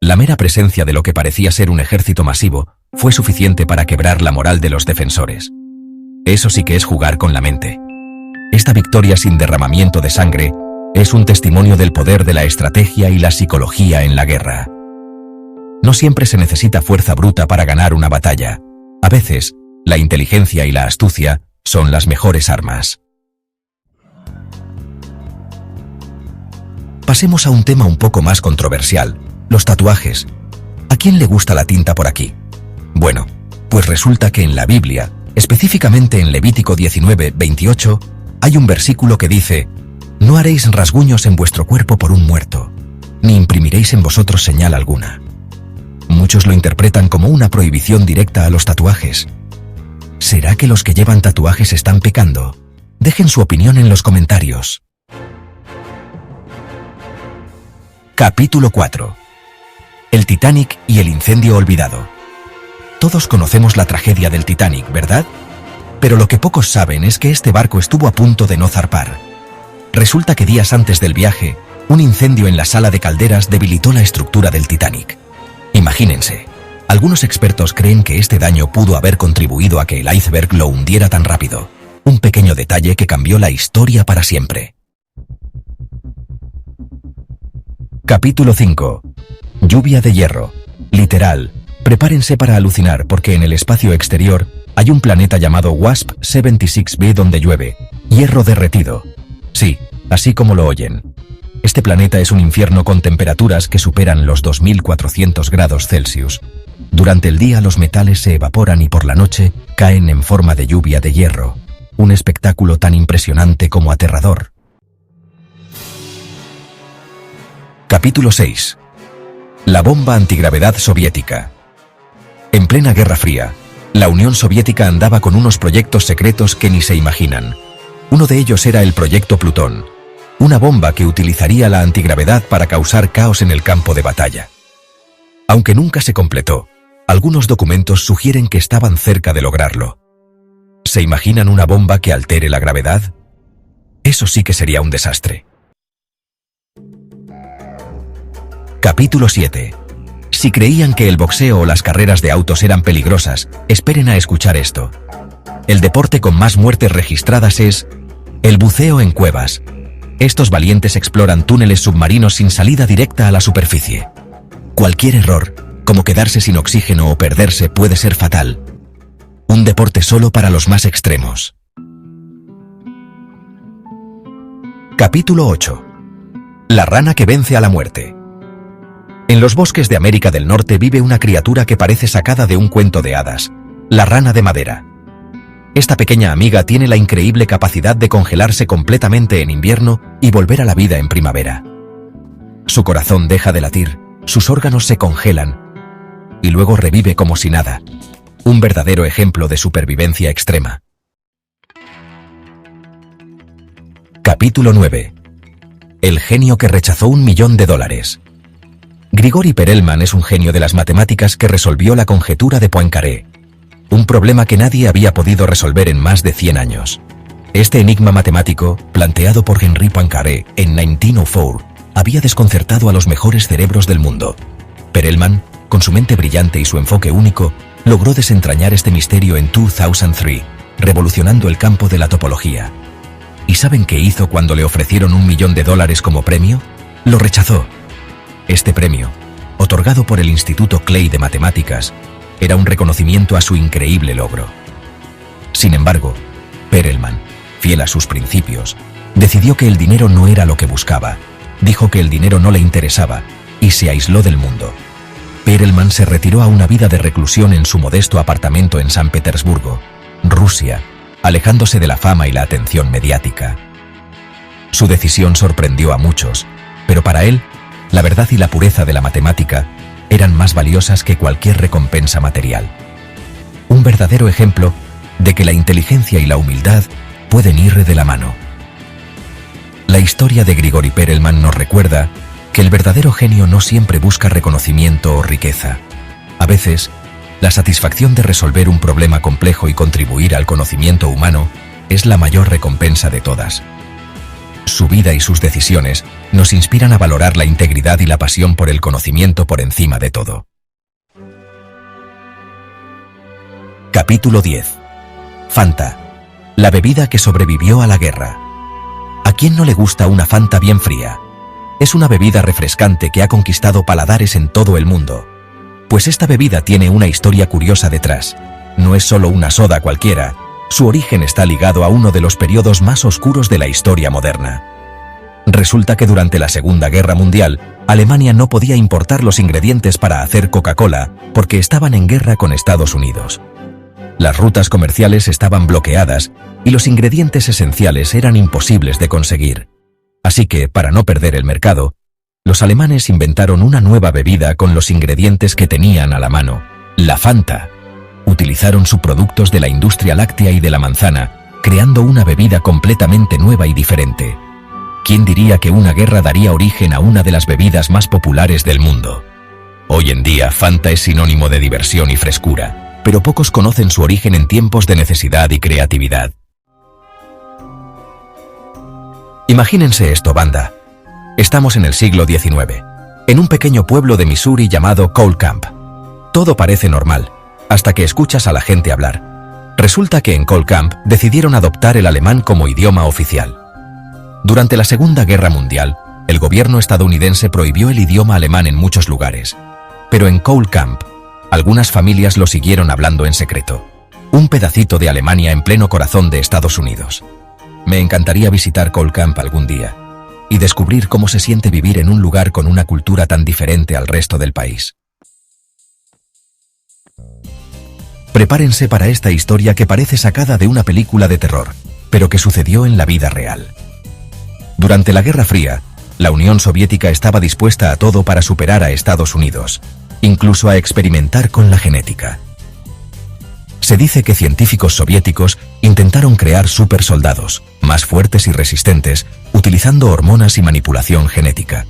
Speaker 1: La mera presencia de lo que parecía ser un ejército masivo fue suficiente para quebrar la moral de los defensores. Eso sí que es jugar con la mente. Esta victoria sin derramamiento de sangre es un testimonio del poder de la estrategia y la psicología en la guerra. No siempre se necesita fuerza bruta para ganar una batalla. A veces, la inteligencia y la astucia son las mejores armas. Pasemos a un tema un poco más controversial, los tatuajes. ¿A quién le gusta la tinta por aquí? Bueno, pues resulta que en la Biblia, específicamente en Levítico 19:28, hay un versículo que dice: «No haréis rasguños en vuestro cuerpo por un muerto, ni imprimiréis en vosotros señal alguna». Muchos lo interpretan como una prohibición directa a los tatuajes. ¿Será que los que llevan tatuajes están pecando? Dejen su opinión en los comentarios. Capítulo 4. El Titanic y el incendio olvidado. Todos conocemos la tragedia del Titanic, ¿verdad? Pero lo que pocos saben es que este barco estuvo a punto de no zarpar. Resulta que días antes del viaje, un incendio en la sala de calderas debilitó la estructura del Titanic. Imagínense, algunos expertos creen que este daño pudo haber contribuido a que el iceberg lo hundiera tan rápido. Un pequeño detalle que cambió la historia para siempre. Capítulo 5. Lluvia de hierro. Literal, prepárense para alucinar porque en el espacio exterior hay un planeta llamado WASP-76b donde llueve hierro derretido. Sí, así como lo oyen. Este planeta es un infierno con temperaturas que superan los 2400 grados Celsius. Durante el día los metales se evaporan y por la noche caen en forma de lluvia de hierro. Un espectáculo tan impresionante como aterrador. Capítulo 6. La bomba antigravedad soviética. En plena Guerra Fría, la Unión Soviética andaba con unos proyectos secretos que ni se imaginan. Uno de ellos era el Proyecto Plutón, una bomba que utilizaría la antigravedad para causar caos en el campo de batalla. Aunque nunca se completó, algunos documentos sugieren que estaban cerca de lograrlo. ¿Se imaginan una bomba que altere la gravedad? Eso sí que sería un desastre. Capítulo 7. Si creían que el boxeo o las carreras de autos eran peligrosas, esperen a escuchar esto. El deporte con más muertes registradas es el buceo en cuevas. Estos valientes exploran túneles submarinos sin salida directa a la superficie. Cualquier error, como quedarse sin oxígeno o perderse, puede ser fatal. Un deporte solo para los más extremos. Capítulo 8. La rana que vence a la muerte. En los bosques de América del Norte vive una criatura que parece sacada de un cuento de hadas, la rana de madera. Esta pequeña amiga tiene la increíble capacidad de congelarse completamente en invierno y volver a la vida en primavera. Su corazón deja de latir, sus órganos se congelan y luego revive como si nada. Un verdadero ejemplo de supervivencia extrema. Capítulo 9. El genio que rechazó $1.000.000. Grigori Perelman es un genio de las matemáticas que resolvió la conjetura de Poincaré, un problema que nadie había podido resolver en más de 100 años. Este enigma matemático, planteado por Henri Poincaré en 1904, había desconcertado a los mejores cerebros del mundo. Perelman, con su mente brillante y su enfoque único, logró desentrañar este misterio en 2003, revolucionando el campo de la topología. ¿Y saben qué hizo cuando le ofrecieron $1 millón como premio? Lo rechazó. Este premio, otorgado por el Instituto Clay de Matemáticas, era un reconocimiento a su increíble logro. Sin embargo, Perelman, fiel a sus principios, decidió que el dinero no era lo que buscaba, dijo que el dinero no le interesaba y se aisló del mundo. Perelman se retiró a una vida de reclusión en su modesto apartamento en San Petersburgo, Rusia, alejándose de la fama y la atención mediática. Su decisión sorprendió a muchos, pero para él, la verdad y la pureza de la matemática eran más valiosas que cualquier recompensa material. Un verdadero ejemplo de que la inteligencia y la humildad pueden ir de la mano. La historia de Grigori Perelman nos recuerda que el verdadero genio no siempre busca reconocimiento o riqueza. A veces, la satisfacción de resolver un problema complejo y contribuir al conocimiento humano es la mayor recompensa de todas. Su vida y sus decisiones nos inspiran a valorar la integridad y la pasión por el conocimiento por encima de todo. Capítulo 10. Fanta, la bebida que sobrevivió a la guerra. ¿A quién no le gusta una Fanta bien fría? Es una bebida refrescante que ha conquistado paladares en todo el mundo. Pues esta bebida tiene una historia curiosa detrás. No es solo una soda cualquiera. Su origen está ligado a uno de los periodos más oscuros de la historia moderna. Resulta que durante la Segunda Guerra Mundial, Alemania no podía importar los ingredientes para hacer Coca-Cola porque estaban en guerra con Estados Unidos. Las rutas comerciales estaban bloqueadas y los ingredientes esenciales eran imposibles de conseguir. Así que, para no perder el mercado, los alemanes inventaron una nueva bebida con los ingredientes que tenían a la mano, la Fanta. Utilizaron subproductos de la industria láctea y de la manzana, creando una bebida completamente nueva y diferente. ¿Quién diría que una guerra daría origen a una de las bebidas más populares del mundo? Hoy en día, Fanta es sinónimo de diversión y frescura, pero pocos conocen su origen en tiempos de necesidad y creatividad. Imagínense esto, banda. Estamos en el siglo XIX, en un pequeño pueblo de Missouri llamado Cole Camp. Todo parece normal, hasta que escuchas a la gente hablar. Resulta que en Cole Camp decidieron adoptar el alemán como idioma oficial. Durante la Segunda Guerra Mundial, el gobierno estadounidense prohibió el idioma alemán en muchos lugares. Pero en Cole Camp, algunas familias lo siguieron hablando en secreto. Un pedacito de Alemania en pleno corazón de Estados Unidos. Me encantaría visitar Cole Camp algún día y descubrir cómo se siente vivir en un lugar con una cultura tan diferente al resto del país. Prepárense para esta historia que parece sacada de una película de terror, pero que sucedió en la vida real. Durante la Guerra Fría, la Unión Soviética estaba dispuesta a todo para superar a Estados Unidos, incluso a experimentar con la genética. Se dice que científicos soviéticos intentaron crear supersoldados, más fuertes y resistentes, utilizando hormonas y manipulación genética.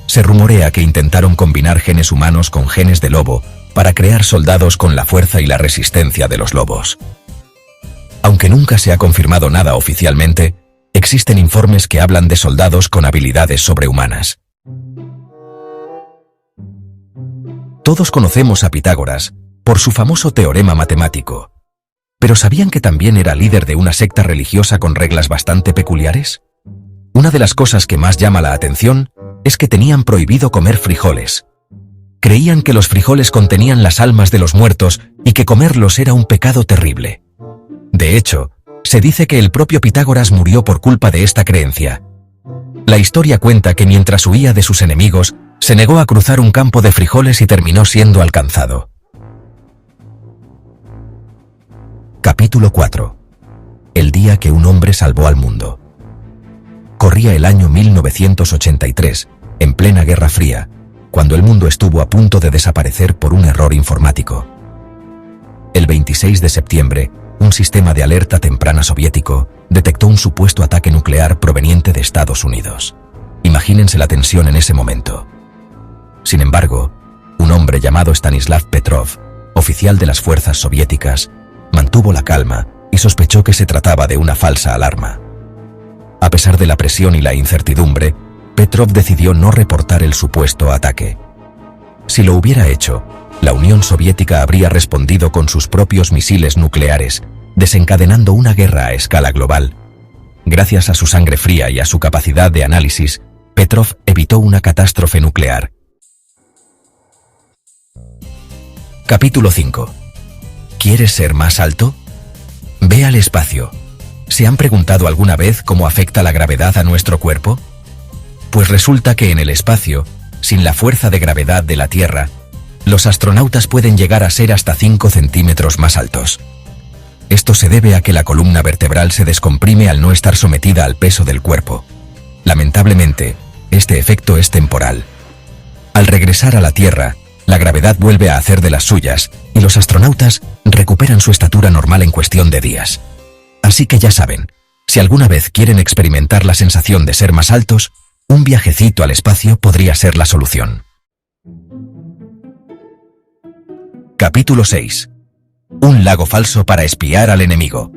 Speaker 1: Se rumorea que intentaron combinar genes humanos con genes de lobo para crear soldados con la fuerza y la resistencia de los lobos. Aunque nunca se ha confirmado nada oficialmente, existen informes que hablan de soldados con habilidades sobrehumanas. Todos conocemos a Pitágoras por su famoso teorema matemático. ¿Pero sabían que también era líder de una secta religiosa con reglas bastante peculiares? Una de las cosas que más llama la atención es que tenían prohibido comer frijoles. Creían que los frijoles contenían las almas de los muertos y que comerlos era un pecado terrible. De hecho, se dice que el propio Pitágoras murió por culpa de esta creencia. La historia cuenta que mientras huía de sus enemigos, se negó a cruzar un campo de frijoles y terminó siendo alcanzado. Capítulo 4. El día que un hombre salvó al mundo. Corría el año 1983, en plena Guerra Fría, cuando el mundo estuvo a punto de desaparecer por un error informático. El 26 de septiembre, un sistema de alerta temprana soviético detectó un supuesto ataque nuclear proveniente de Estados Unidos. Imagínense la tensión en ese momento. Sin embargo, un hombre llamado Stanislav Petrov, oficial de las fuerzas soviéticas, mantuvo la calma y sospechó que se trataba de una falsa alarma. A pesar de la presión y la incertidumbre, Petrov decidió no reportar el supuesto ataque. Si lo hubiera hecho, la Unión Soviética habría respondido con sus propios misiles nucleares, desencadenando una guerra a escala global. Gracias a su sangre fría y a su capacidad de análisis, Petrov evitó una catástrofe nuclear. Capítulo 5. ¿Quieres ser más alto? Ve al espacio. ¿Se han preguntado alguna vez cómo afecta la gravedad a nuestro cuerpo? Pues resulta que en el espacio, sin la fuerza de gravedad de la Tierra, los astronautas pueden llegar a ser hasta 5 centímetros más altos. Esto se debe a que la columna vertebral se descomprime al no estar sometida al peso del cuerpo. Lamentablemente, este efecto es temporal. Al regresar a la Tierra, la gravedad vuelve a hacer de las suyas y los astronautas recuperan su estatura normal en cuestión de días. Así que ya saben, si alguna vez quieren experimentar la sensación de ser más altos, un viajecito al espacio podría ser la solución. Capítulo 6. Un lago falso para espiar al enemigo.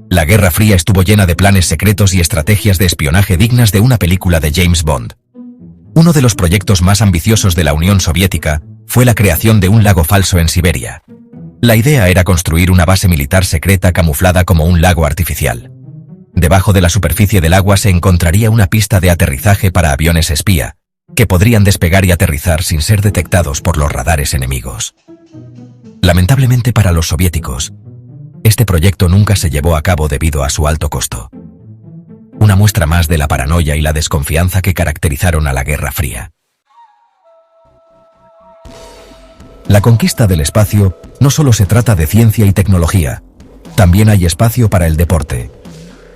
Speaker 1: La Guerra Fría estuvo llena de planes secretos y estrategias de espionaje dignas de una película de James Bond. Uno de los proyectos más ambiciosos de la Unión Soviética fue la creación de un lago falso en Siberia. La idea era construir una base militar secreta camuflada como un lago artificial. Debajo de la superficie del agua se encontraría una pista de aterrizaje para aviones espía, que podrían despegar y aterrizar sin ser detectados por los radares enemigos. Lamentablemente para los soviéticos, este proyecto nunca se llevó a cabo debido a su alto costo. Una muestra más de la paranoia y la desconfianza que caracterizaron a la Guerra Fría. La conquista del espacio no solo se trata de ciencia y tecnología, también hay espacio para el deporte.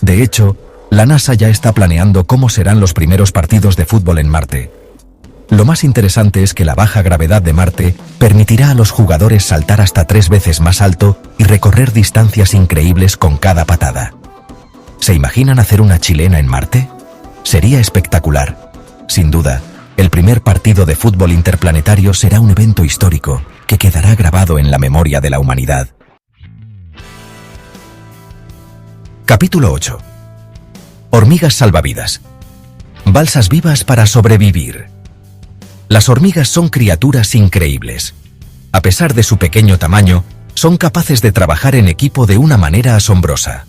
Speaker 1: De hecho, la NASA ya está planeando cómo serán los primeros partidos de fútbol en Marte. Lo más interesante es que la baja gravedad de Marte permitirá a los jugadores saltar hasta 3 veces más alto y recorrer distancias increíbles con cada patada. ¿Se imaginan hacer una chilena en Marte? Sería espectacular. Sin duda, el primer partido de fútbol interplanetario será un evento histórico que quedará grabado en la memoria de la humanidad. Capítulo 8. Hormigas salvavidas. Balsas vivas para sobrevivir. Las hormigas son criaturas increíbles. A pesar de su pequeño tamaño, son capaces de trabajar en equipo de una manera asombrosa.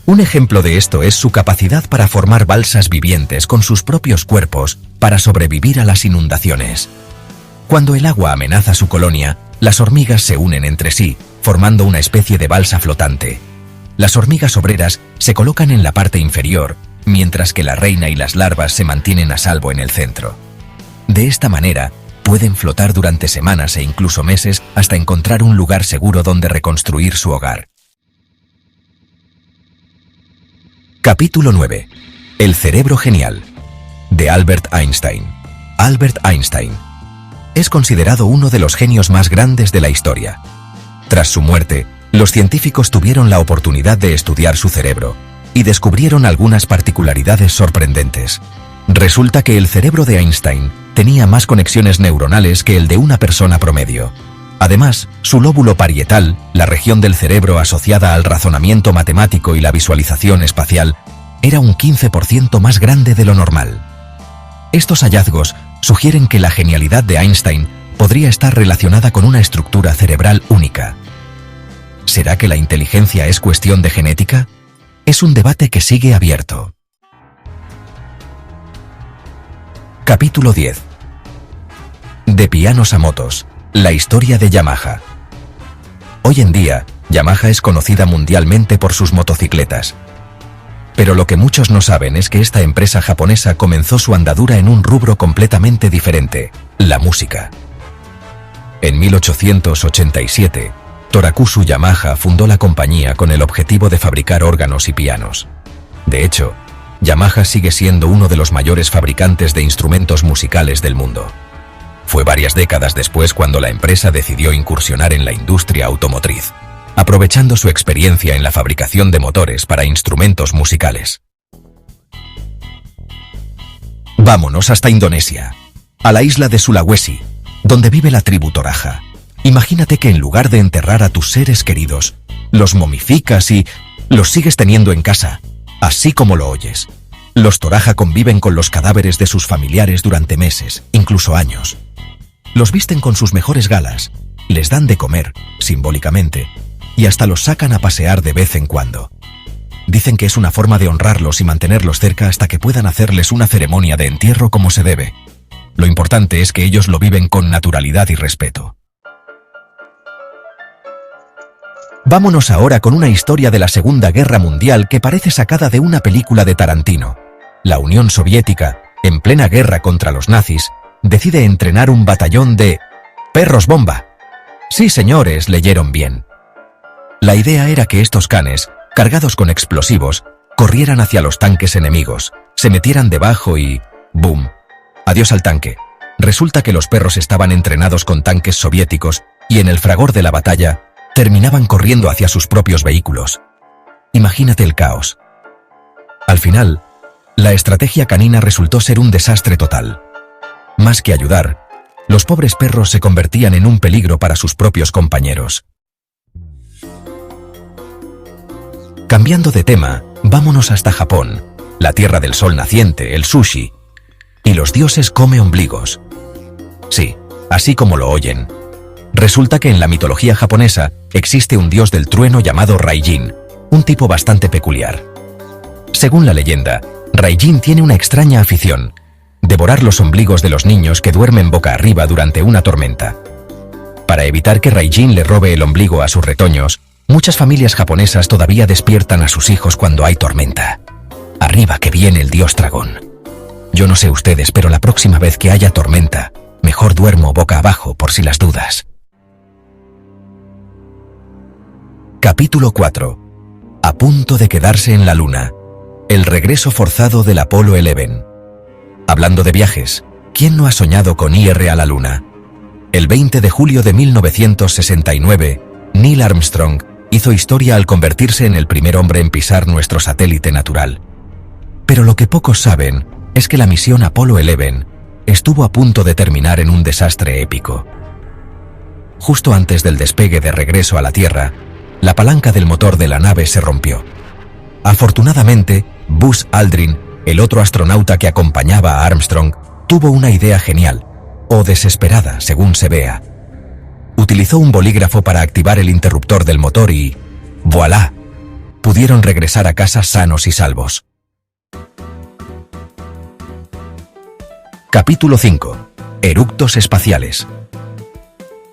Speaker 1: Un ejemplo de esto es su capacidad para formar balsas vivientes con sus propios cuerpos para sobrevivir a las inundaciones. Cuando el agua amenaza su colonia, las hormigas se unen entre sí, formando una especie de balsa flotante. Las hormigas obreras se colocan en la parte inferior, mientras que la reina y las larvas se mantienen a salvo en el centro. De esta manera, pueden flotar durante semanas e incluso meses hasta encontrar un lugar seguro donde reconstruir su hogar. Capítulo 9. El cerebro genial. De Albert Einstein. Albert Einstein es considerado uno de los genios más grandes de la historia. Tras su muerte, los científicos tuvieron la oportunidad de estudiar su cerebro y descubrieron algunas particularidades sorprendentes. Resulta que el cerebro de Einstein tenía más conexiones neuronales que el de una persona promedio. Además, su lóbulo parietal, la región del cerebro asociada al razonamiento matemático y la visualización espacial, era un 15% más grande de lo normal. Estos hallazgos sugieren que la genialidad de Einstein podría estar relacionada con una estructura cerebral única. ¿Será que la inteligencia es cuestión de genética? Es un debate que sigue abierto. Capítulo 10. De pianos a motos. La historia de Yamaha. Hoy en día, Yamaha es conocida mundialmente por sus motocicletas. Pero lo que muchos no saben es que esta empresa japonesa comenzó su andadura en un rubro completamente diferente, la música. En 1887, Torakusu Yamaha fundó la compañía con el objetivo de fabricar órganos y pianos. De hecho, Yamaha sigue siendo uno de los mayores fabricantes de instrumentos musicales del mundo. Fue varias décadas después cuando la empresa decidió incursionar en la industria automotriz, aprovechando su experiencia en la fabricación de motores para instrumentos musicales. Vámonos hasta Indonesia. a la isla de Sulawesi, donde vive la tribu Toraja. Imagínate que en lugar de enterrar a tus seres queridos, los momificas y los sigues teniendo en casa, así como lo oyes. Los Toraja conviven con los cadáveres de sus familiares durante meses, incluso años. Los visten con sus mejores galas, les dan de comer, simbólicamente, y hasta los sacan a pasear de vez en cuando. Dicen que es una forma de honrarlos y mantenerlos cerca hasta que puedan hacerles una ceremonia de entierro como se debe. Lo importante es que ellos lo viven con naturalidad y respeto. Vámonos ahora con una historia de la Segunda Guerra Mundial que parece sacada de una película de Tarantino. La Unión Soviética, en plena guerra contra los nazis, decide entrenar un batallón de perros bomba. Sí, señores, leyeron bien. La idea era que estos canes, cargados con explosivos, corrieran hacia los tanques enemigos, se metieran debajo y ¡boom! Adiós al tanque. Resulta que los perros estaban entrenados con tanques soviéticos y en el fragor de la batalla terminaban corriendo hacia sus propios vehículos. Imagínate el caos. Al final, la estrategia canina resultó ser un desastre total. Más que ayudar, los pobres perros se convertían en un peligro para sus propios compañeros. Cambiando de tema, vámonos hasta Japón, la tierra del sol naciente, el sushi. Y los dioses come ombligos. Sí, así como lo oyen. Resulta que en la mitología japonesa existe un dios del trueno llamado Raijin, un tipo bastante peculiar. Según la leyenda, Raijin tiene una extraña afición: devorar los ombligos de los niños que duermen boca arriba durante una tormenta. Para evitar que Raijin le robe el ombligo a sus retoños, muchas familias japonesas todavía despiertan a sus hijos cuando hay tormenta. Arriba que viene el dios dragón. Yo no sé ustedes, pero la próxima vez que haya tormenta, mejor duermo boca abajo por si las dudas. Capítulo 4. A punto de quedarse en la luna. El regreso forzado del Apolo 11. Hablando de viajes, ¿quién no ha soñado con ir a la luna? El 20 de julio de 1969, Neil Armstrong hizo historia al convertirse en el primer hombre en pisar nuestro satélite natural. Pero lo que pocos saben es que la misión Apolo 11 estuvo a punto de terminar en un desastre épico. Justo antes del despegue de regreso a la Tierra, la palanca del motor de la nave se rompió. Afortunadamente, Buzz Aldrin, el otro astronauta que acompañaba a Armstrong, tuvo una idea genial, o desesperada, según se vea. Utilizó un bolígrafo para activar el interruptor del motor y ¡voilá! Pudieron regresar a casa sanos y salvos. Capítulo 5. Eructos espaciales.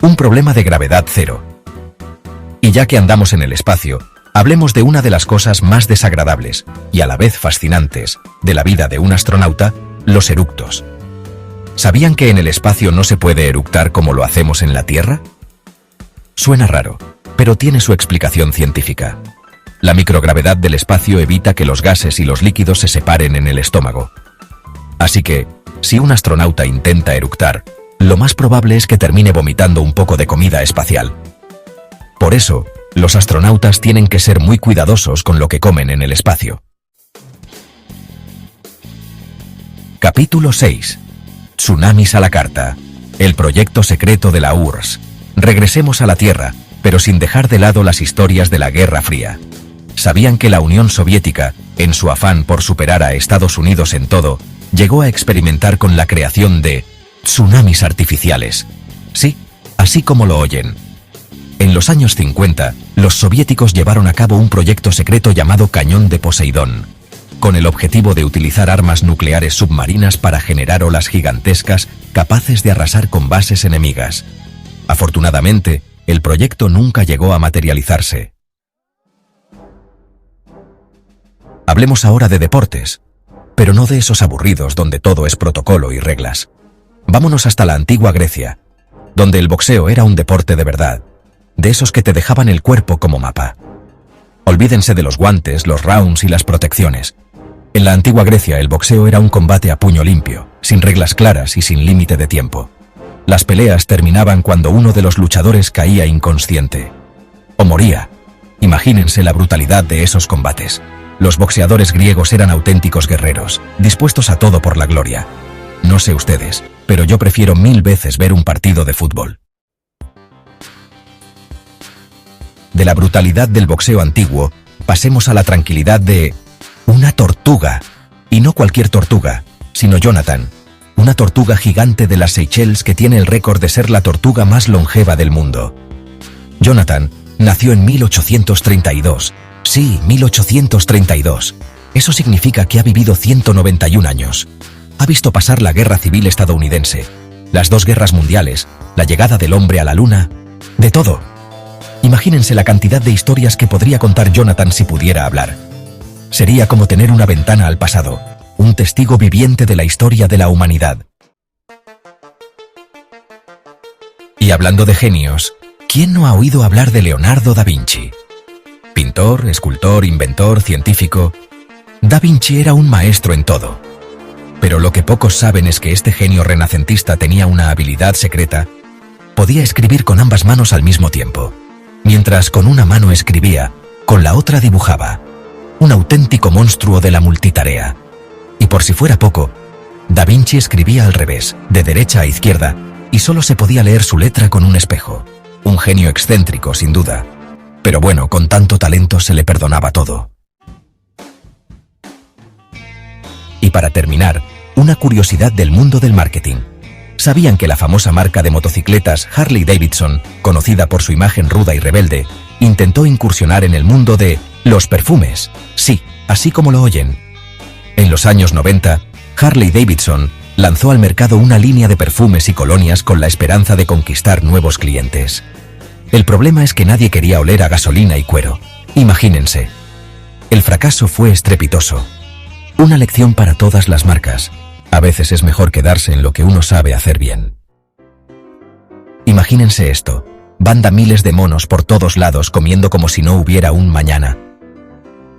Speaker 1: Un problema de gravedad cero. Y ya que andamos en el espacio, hablemos de una de las cosas más desagradables, y a la vez fascinantes, de la vida de un astronauta: los eructos. ¿Sabían que en el espacio no se puede eructar como lo hacemos en la Tierra? Suena raro, pero tiene su explicación científica. La microgravedad del espacio evita que los gases y los líquidos se separen en el estómago. Así que, si un astronauta intenta eructar, lo más probable es que termine vomitando un poco de comida espacial. Por eso, los astronautas tienen que ser muy cuidadosos con lo que comen en el espacio. Capítulo 6. Tsunamis a la carta. El proyecto secreto de la URSS. Regresemos a la Tierra, pero sin dejar de lado las historias de la Guerra Fría. ¿Sabían que la Unión Soviética, en su afán por superar a Estados Unidos en todo, llegó a experimentar con la creación de tsunamis artificiales? Sí, así como lo oyen. En los años 50, los soviéticos llevaron a cabo un proyecto secreto llamado Cañón de Poseidón, con el objetivo de utilizar armas nucleares submarinas para generar olas gigantescas capaces de arrasar con bases enemigas. Afortunadamente, el proyecto nunca llegó a materializarse. Hablemos ahora de deportes, pero no de esos aburridos donde todo es protocolo y reglas. Vámonos hasta la antigua Grecia, donde el boxeo era un deporte de verdad, de esos que te dejaban el cuerpo como mapa. Olvídense de los guantes, los rounds y las protecciones. En la antigua Grecia el boxeo era un combate a puño limpio, sin reglas claras y sin límite de tiempo. Las peleas terminaban cuando uno de los luchadores caía inconsciente o moría. Imagínense la brutalidad de esos combates. Los boxeadores griegos eran auténticos guerreros, dispuestos a todo por la gloria. No sé ustedes, pero yo prefiero 1000 veces ver un partido de fútbol. De la brutalidad del boxeo antiguo, pasemos a la tranquilidad de una tortuga. Y no cualquier tortuga, sino Jonathan, una tortuga gigante de las Seychelles que tiene el récord de ser la tortuga más longeva del mundo. Jonathan nació en 1832. Sí, 1832. Eso significa que ha vivido 191 años. Ha visto pasar la Guerra Civil estadounidense, las 2 guerras mundiales, la llegada del hombre a la luna, de todo. Imagínense la cantidad de historias que podría contar Jonathan si pudiera hablar. Sería como tener una ventana al pasado, un testigo viviente de la historia de la humanidad. Y hablando de genios, ¿quién no ha oído hablar de Leonardo da Vinci? Pintor, escultor, inventor, científico. Da Vinci era un maestro en todo. Pero lo que pocos saben es que este genio renacentista tenía una habilidad secreta. Podía escribir con ambas manos al mismo tiempo. Mientras con una mano escribía, con la otra dibujaba. Un auténtico monstruo de la multitarea. Y por si fuera poco, Da Vinci escribía al revés, de derecha a izquierda, y solo se podía leer su letra con un espejo. Un genio excéntrico, sin duda. Pero bueno, con tanto talento se le perdonaba todo. Y para terminar, una curiosidad del mundo del marketing. ¿Sabían que la famosa marca de motocicletas Harley Davidson, conocida por su imagen ruda y rebelde, intentó incursionar en el mundo de los perfumes? Sí, así como lo oyen. En los años 90, Harley Davidson lanzó al mercado una línea de perfumes y colonias con la esperanza de conquistar nuevos clientes. El problema es que nadie quería oler a gasolina y cuero. Imagínense. El fracaso fue estrepitoso. Una lección para todas las marcas. A veces es mejor quedarse en lo que uno sabe hacer bien. Imagínense esto. Banda miles de monos por todos lados comiendo como si no hubiera un mañana.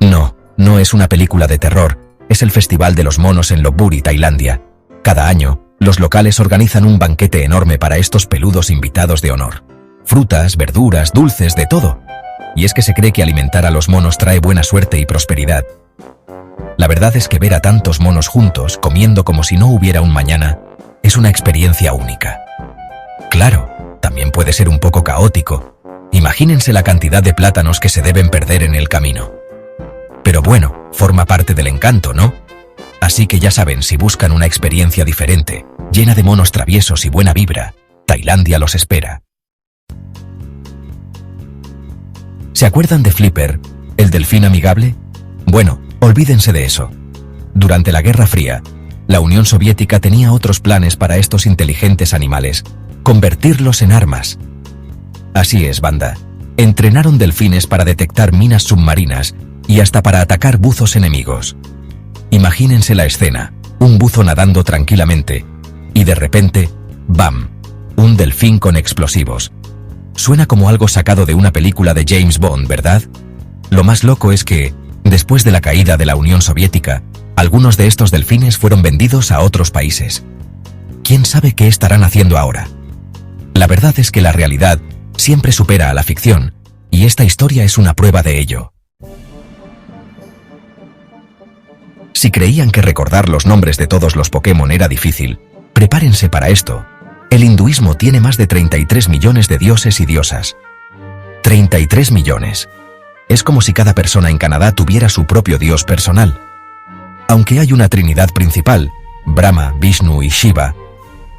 Speaker 1: No, no es una película de terror, es el Festival de los Monos en Lopburi, Tailandia. Cada año, los locales organizan un banquete enorme para estos peludos invitados de honor. Frutas, verduras, dulces, de todo. Y es que se cree que alimentar a los monos trae buena suerte y prosperidad. La verdad es que ver a tantos monos juntos, comiendo como si no hubiera un mañana, es una experiencia única. Claro, también puede ser un poco caótico. Imagínense la cantidad de plátanos que se deben perder en el camino. Pero bueno, forma parte del encanto, ¿no? Así que ya saben, si buscan una experiencia diferente, llena de monos traviesos y buena vibra, Tailandia los espera. ¿Se acuerdan de Flipper, el delfín amigable? Bueno, olvídense de eso. Durante la Guerra Fría, la Unión Soviética tenía otros planes para estos inteligentes animales, convertirlos en armas. Así es, banda. Entrenaron delfines para detectar minas submarinas y hasta para atacar buzos enemigos. Imagínense la escena, un buzo nadando tranquilamente, y de repente, ¡bam!, un delfín con explosivos. Suena como algo sacado de una película de James Bond, ¿verdad? Lo más loco es que, después de la caída de la Unión Soviética, algunos de estos delfines fueron vendidos a otros países. ¿Quién sabe qué estarán haciendo ahora? La verdad es que la realidad siempre supera a la ficción, y esta historia es una prueba de ello. Si creían que recordar los nombres de todos los Pokémon era difícil, prepárense para esto. El hinduismo tiene más de 33 millones de dioses y diosas. 33 millones. Es como si cada persona en Canadá tuviera su propio dios personal. Aunque hay una trinidad principal, Brahma, Vishnu y Shiva,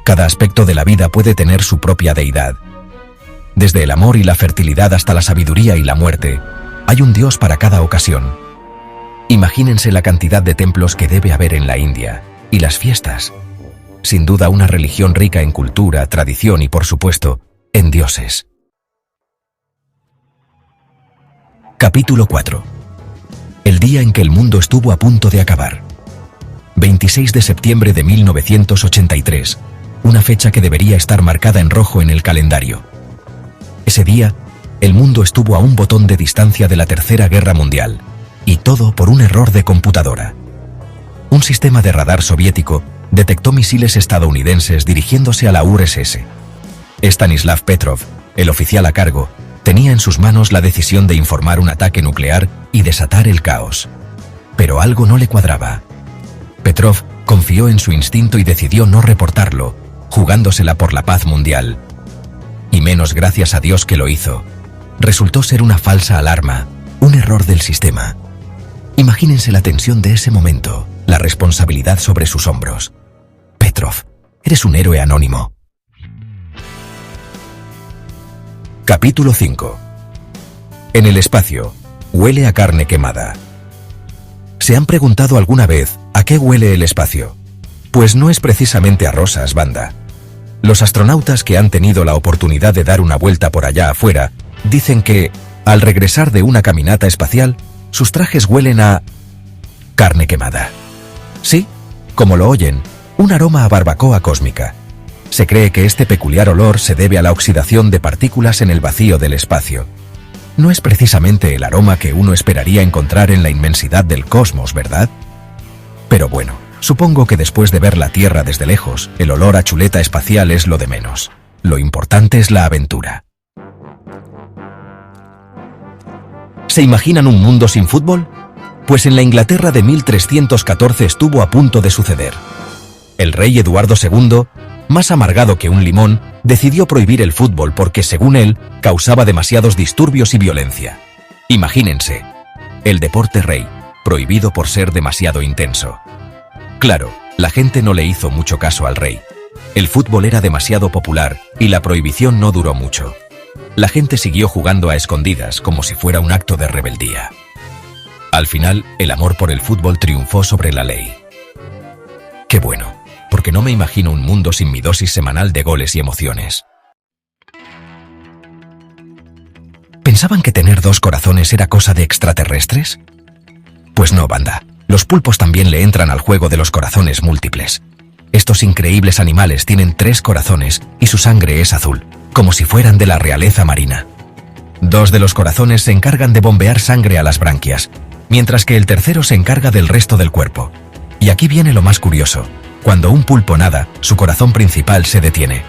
Speaker 1: cada aspecto de la vida puede tener su propia deidad. Desde el amor y la fertilidad hasta la sabiduría y la muerte, hay un dios para cada ocasión. Imagínense la cantidad de templos que debe haber en la India, y las fiestas. Sin duda una religión rica en cultura, tradición y, por supuesto, en dioses. Capítulo 4. El día en que el mundo estuvo a punto de acabar. 26 de septiembre de 1983, una fecha que debería estar marcada en rojo en el calendario. Ese día, el mundo estuvo a un botón de distancia de la Tercera Guerra Mundial, y todo por un error de computadora. Un sistema de radar soviético detectó misiles estadounidenses dirigiéndose a la URSS. Stanislav Petrov, el oficial a cargo, tenía en sus manos la decisión de informar un ataque nuclear y desatar el caos. Pero algo no le cuadraba. Petrov confió en su instinto y decidió no reportarlo, jugándosela por la paz mundial. Y menos gracias a Dios que lo hizo. Resultó ser una falsa alarma, un error del sistema. Imagínense la tensión de ese momento, la responsabilidad sobre sus hombros. Petrov, eres un héroe anónimo. Capítulo 5. En el espacio, huele a carne quemada. ¿Se han preguntado alguna vez a qué huele el espacio? Pues no es precisamente a rosas, banda. Los astronautas que han tenido la oportunidad de dar una vuelta por allá afuera dicen que, al regresar de una caminata espacial, sus trajes huelen a carne quemada. Sí, como lo oyen, un aroma a barbacoa cósmica. Se cree que este peculiar olor se debe a la oxidación de partículas en el vacío del espacio. No es precisamente el aroma que uno esperaría encontrar en la inmensidad del cosmos, ¿verdad? Pero bueno, supongo que después de ver la Tierra desde lejos, el olor a chuleta espacial es lo de menos. Lo importante es la aventura. ¿Se imaginan un mundo sin fútbol? Pues en la Inglaterra de 1314 estuvo a punto de suceder. El rey Eduardo II, más amargado que un limón, decidió prohibir el fútbol porque, según él, causaba demasiados disturbios y violencia. Imagínense, el deporte rey, prohibido por ser demasiado intenso. Claro, la gente no le hizo mucho caso al rey. El fútbol era demasiado popular y la prohibición no duró mucho. La gente siguió jugando a escondidas como si fuera un acto de rebeldía. Al final, el amor por el fútbol triunfó sobre la ley. Qué bueno, porque no me imagino un mundo sin mi dosis semanal de goles y emociones. ¿Pensaban que tener 2 corazones era cosa de extraterrestres? Pues no, banda. Los pulpos también le entran al juego de los corazones múltiples. Estos increíbles animales tienen 3 corazones y su sangre es azul, como si fueran de la realeza marina. 2 de los corazones se encargan de bombear sangre a las branquias, mientras que el tercero se encarga del resto del cuerpo. Y aquí viene lo más curioso. Cuando un pulpo nada, su corazón principal se detiene.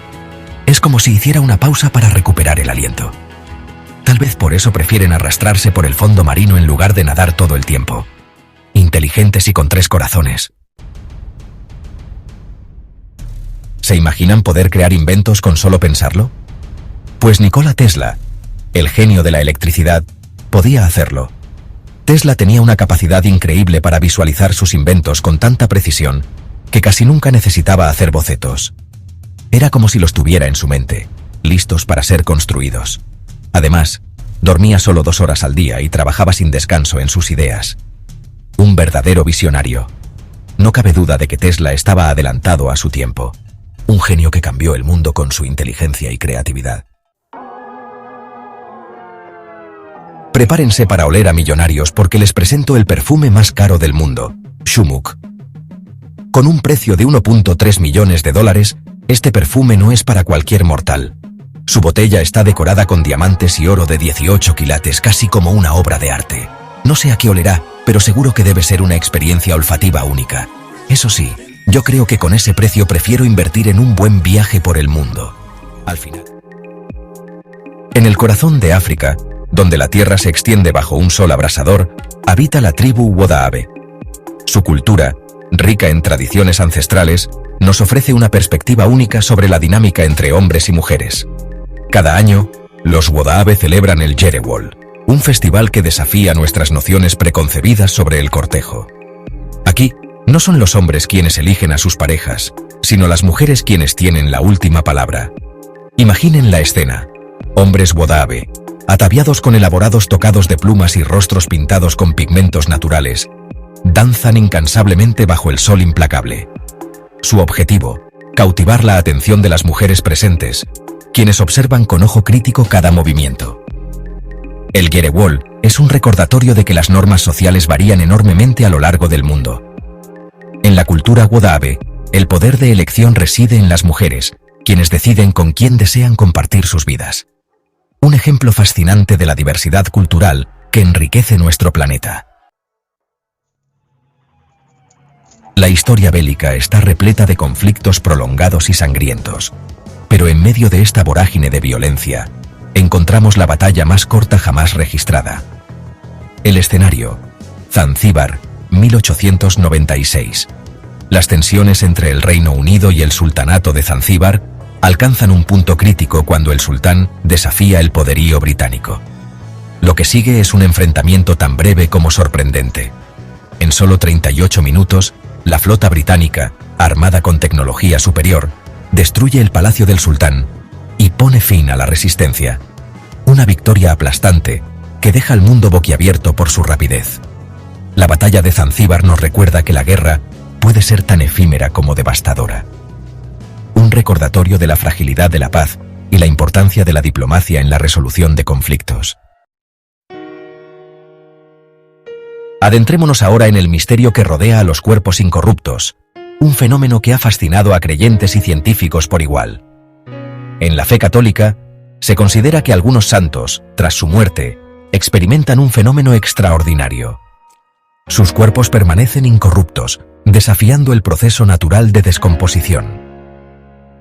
Speaker 1: Es como si hiciera una pausa para recuperar el aliento. Tal vez por eso prefieren arrastrarse por el fondo marino en lugar de nadar todo el tiempo. Inteligentes y con 3 corazones. ¿Se imaginan poder crear inventos con solo pensarlo? Pues Nikola Tesla, el genio de la electricidad, podía hacerlo. Tesla tenía una capacidad increíble para visualizar sus inventos con tanta precisión que casi nunca necesitaba hacer bocetos. Era como si los tuviera en su mente, listos para ser construidos. Además, dormía solo 2 horas al día y trabajaba sin descanso en sus ideas. Un verdadero visionario. No cabe duda de que Tesla estaba adelantado a su tiempo. Un genio que cambió el mundo con su inteligencia y creatividad. Prepárense para oler a millonarios porque les presento el perfume más caro del mundo, Shumuk. Con un precio de 1.3 millones de dólares, este perfume no es para cualquier mortal. Su botella está decorada con diamantes y oro de 18 quilates, casi como una obra de arte. No sé a qué olerá, pero seguro que debe ser una experiencia olfativa única. Eso sí, yo creo que con ese precio prefiero invertir en un buen viaje por el mundo. Al final. En el corazón de África, donde la tierra se extiende bajo un sol abrasador, habita la tribu Wodaabe. Su cultura, rica en tradiciones ancestrales, nos ofrece una perspectiva única sobre la dinámica entre hombres y mujeres. Cada año, los Wodaabe celebran el Jerewol, un festival que desafía nuestras nociones preconcebidas sobre el cortejo. Aquí, no son los hombres quienes eligen a sus parejas, sino las mujeres quienes tienen la última palabra. Imaginen la escena. Hombres Wodaabe, ataviados con elaborados tocados de plumas y rostros pintados con pigmentos naturales, danzan incansablemente bajo el sol implacable. Su objetivo, cautivar la atención de las mujeres presentes, quienes observan con ojo crítico cada movimiento. El Jerewol es un recordatorio de que las normas sociales varían enormemente a lo largo del mundo. En la cultura Wodaabe, el poder de elección reside en las mujeres, quienes deciden con quién desean compartir sus vidas. Un ejemplo fascinante de la diversidad cultural que enriquece nuestro planeta. La historia bélica está repleta de conflictos prolongados y sangrientos, pero en medio de esta vorágine de violencia, encontramos la batalla más corta jamás registrada. El escenario, Zanzíbar, 1896. Las tensiones entre el Reino Unido y el Sultanato de Zanzíbar alcanzan un punto crítico cuando el sultán desafía el poderío británico. Lo que sigue es un enfrentamiento tan breve como sorprendente. En solo 38 minutos, la flota británica, armada con tecnología superior, destruye el palacio del sultán y pone fin a la resistencia. Una victoria aplastante que deja al mundo boquiabierto por su rapidez. La batalla de Zanzíbar nos recuerda que la guerra puede ser tan efímera como devastadora. Un recordatorio de la fragilidad de la paz y la importancia de la diplomacia en la resolución de conflictos. Adentrémonos ahora en el misterio que rodea a los cuerpos incorruptos, un fenómeno que ha fascinado a creyentes y científicos por igual. En la fe católica, se considera que algunos santos, tras su muerte, experimentan un fenómeno extraordinario. Sus cuerpos permanecen incorruptos, desafiando el proceso natural de descomposición.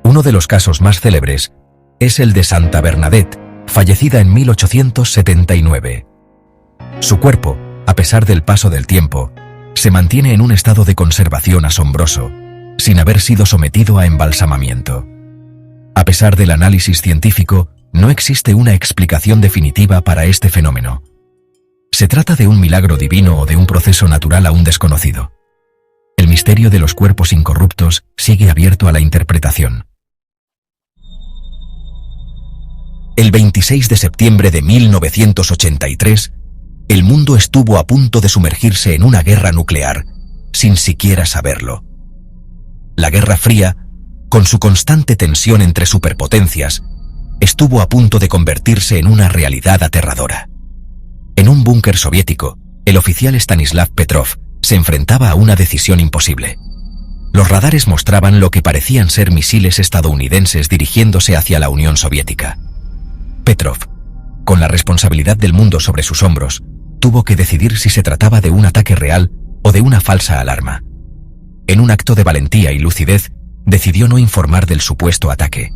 Speaker 1: Uno de los casos más célebres es el de Santa Bernadette, fallecida en 1879. Su cuerpo, a pesar del paso del tiempo, se mantiene en un estado de conservación asombroso, sin haber sido sometido a embalsamamiento. A pesar del análisis científico, no existe una explicación definitiva para este fenómeno. ¿Se trata de un milagro divino o de un proceso natural aún desconocido? El misterio de los cuerpos incorruptos sigue abierto a la interpretación. El 26 de septiembre de 1983, el mundo estuvo a punto de sumergirse en una guerra nuclear, sin siquiera saberlo. La Guerra Fría, con su constante tensión entre superpotencias, estuvo a punto de convertirse en una realidad aterradora. En un búnker soviético, el oficial Stanislav Petrov se enfrentaba a una decisión imposible. Los radares mostraban lo que parecían ser misiles estadounidenses dirigiéndose hacia la Unión Soviética. Petrov, con la responsabilidad del mundo sobre sus hombros, tuvo que decidir si se trataba de un ataque real o de una falsa alarma. En un acto de valentía y lucidez, decidió no informar del supuesto ataque.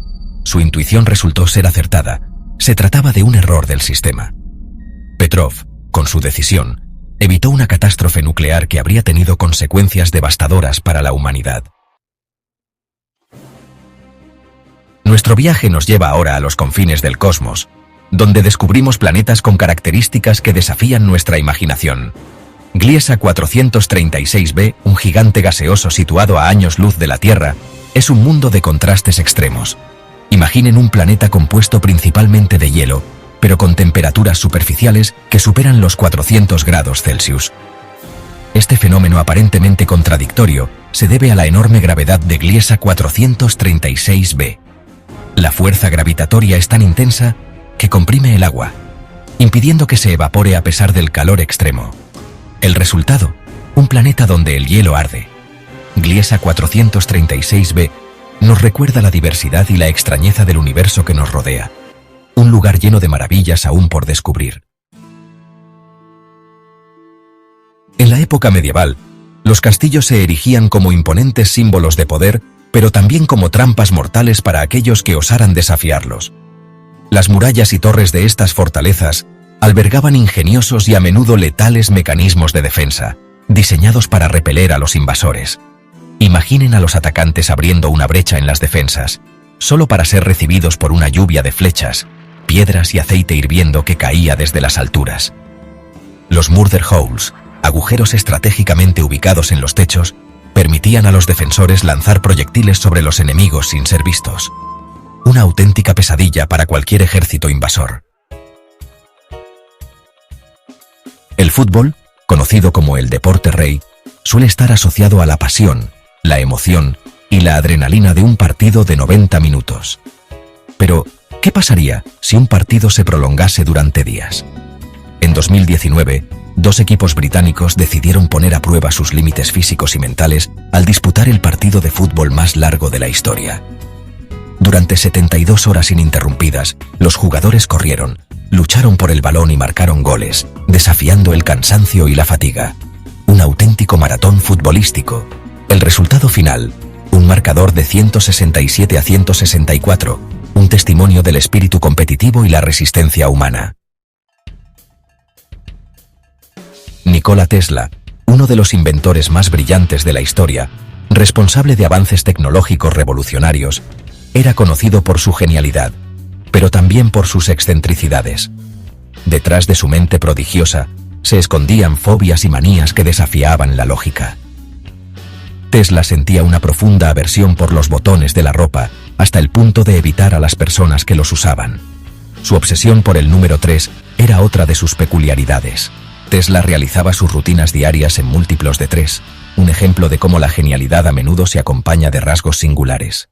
Speaker 1: Su intuición resultó ser acertada. Se trataba de un error del sistema. Petrov, con su decisión, evitó una catástrofe nuclear que habría tenido consecuencias devastadoras para la humanidad. Nuestro viaje nos lleva ahora a los confines del cosmos, donde descubrimos planetas con características que desafían nuestra imaginación. Gliese 436b, un gigante gaseoso situado a años luz de la Tierra, es un mundo de contrastes extremos. Imaginen un planeta compuesto principalmente de hielo, pero con temperaturas superficiales que superan los 400 grados Celsius. Este fenómeno aparentemente contradictorio se debe a la enorme gravedad de Gliese 436b. La fuerza gravitatoria es tan intensa que comprime el agua, impidiendo que se evapore a pesar del calor extremo. El resultado, un planeta donde el hielo arde. Gliese 436b nos recuerda la diversidad y la extrañeza del universo que nos rodea. Un lugar lleno de maravillas aún por descubrir. En la época medieval, los castillos se erigían como imponentes símbolos de poder, pero también como trampas mortales para aquellos que osaran desafiarlos. Las murallas y torres de estas fortalezas albergaban ingeniosos y a menudo letales mecanismos de defensa, diseñados para repeler a los invasores. Imaginen a los atacantes abriendo una brecha en las defensas, solo para ser recibidos por una lluvia de flechas, piedras y aceite hirviendo que caía desde las alturas. Los murder holes, agujeros estratégicamente ubicados en los techos, permitían a los defensores lanzar proyectiles sobre los enemigos sin ser vistos. Una auténtica pesadilla para cualquier ejército invasor. El fútbol, conocido como el deporte rey, suele estar asociado a la pasión, la emoción y la adrenalina de un partido de 90 minutos. Pero, ¿qué pasaría si un partido se prolongase durante días? En 2019, dos equipos británicos decidieron poner a prueba sus límites físicos y mentales al disputar el partido de fútbol más largo de la historia. Durante 72 horas ininterrumpidas, los jugadores corrieron, lucharon por el balón y marcaron goles, desafiando el cansancio y la fatiga. Un auténtico maratón futbolístico. El resultado final, un marcador de 167-164, un testimonio del espíritu competitivo y la resistencia humana. Nikola Tesla, uno de los inventores más brillantes de la historia, Responsable de avances tecnológicos revolucionarios, era conocido por su genialidad, pero también por sus excentricidades. Detrás de su mente prodigiosa, se escondían fobias y manías que desafiaban la lógica. Tesla sentía una profunda aversión por los botones de la ropa, hasta el punto de evitar a las personas que los usaban. Su obsesión por el número 3 era otra de sus peculiaridades. Tesla realizaba sus rutinas diarias en múltiplos de 3, un ejemplo de cómo la genialidad a menudo se acompaña de rasgos singulares.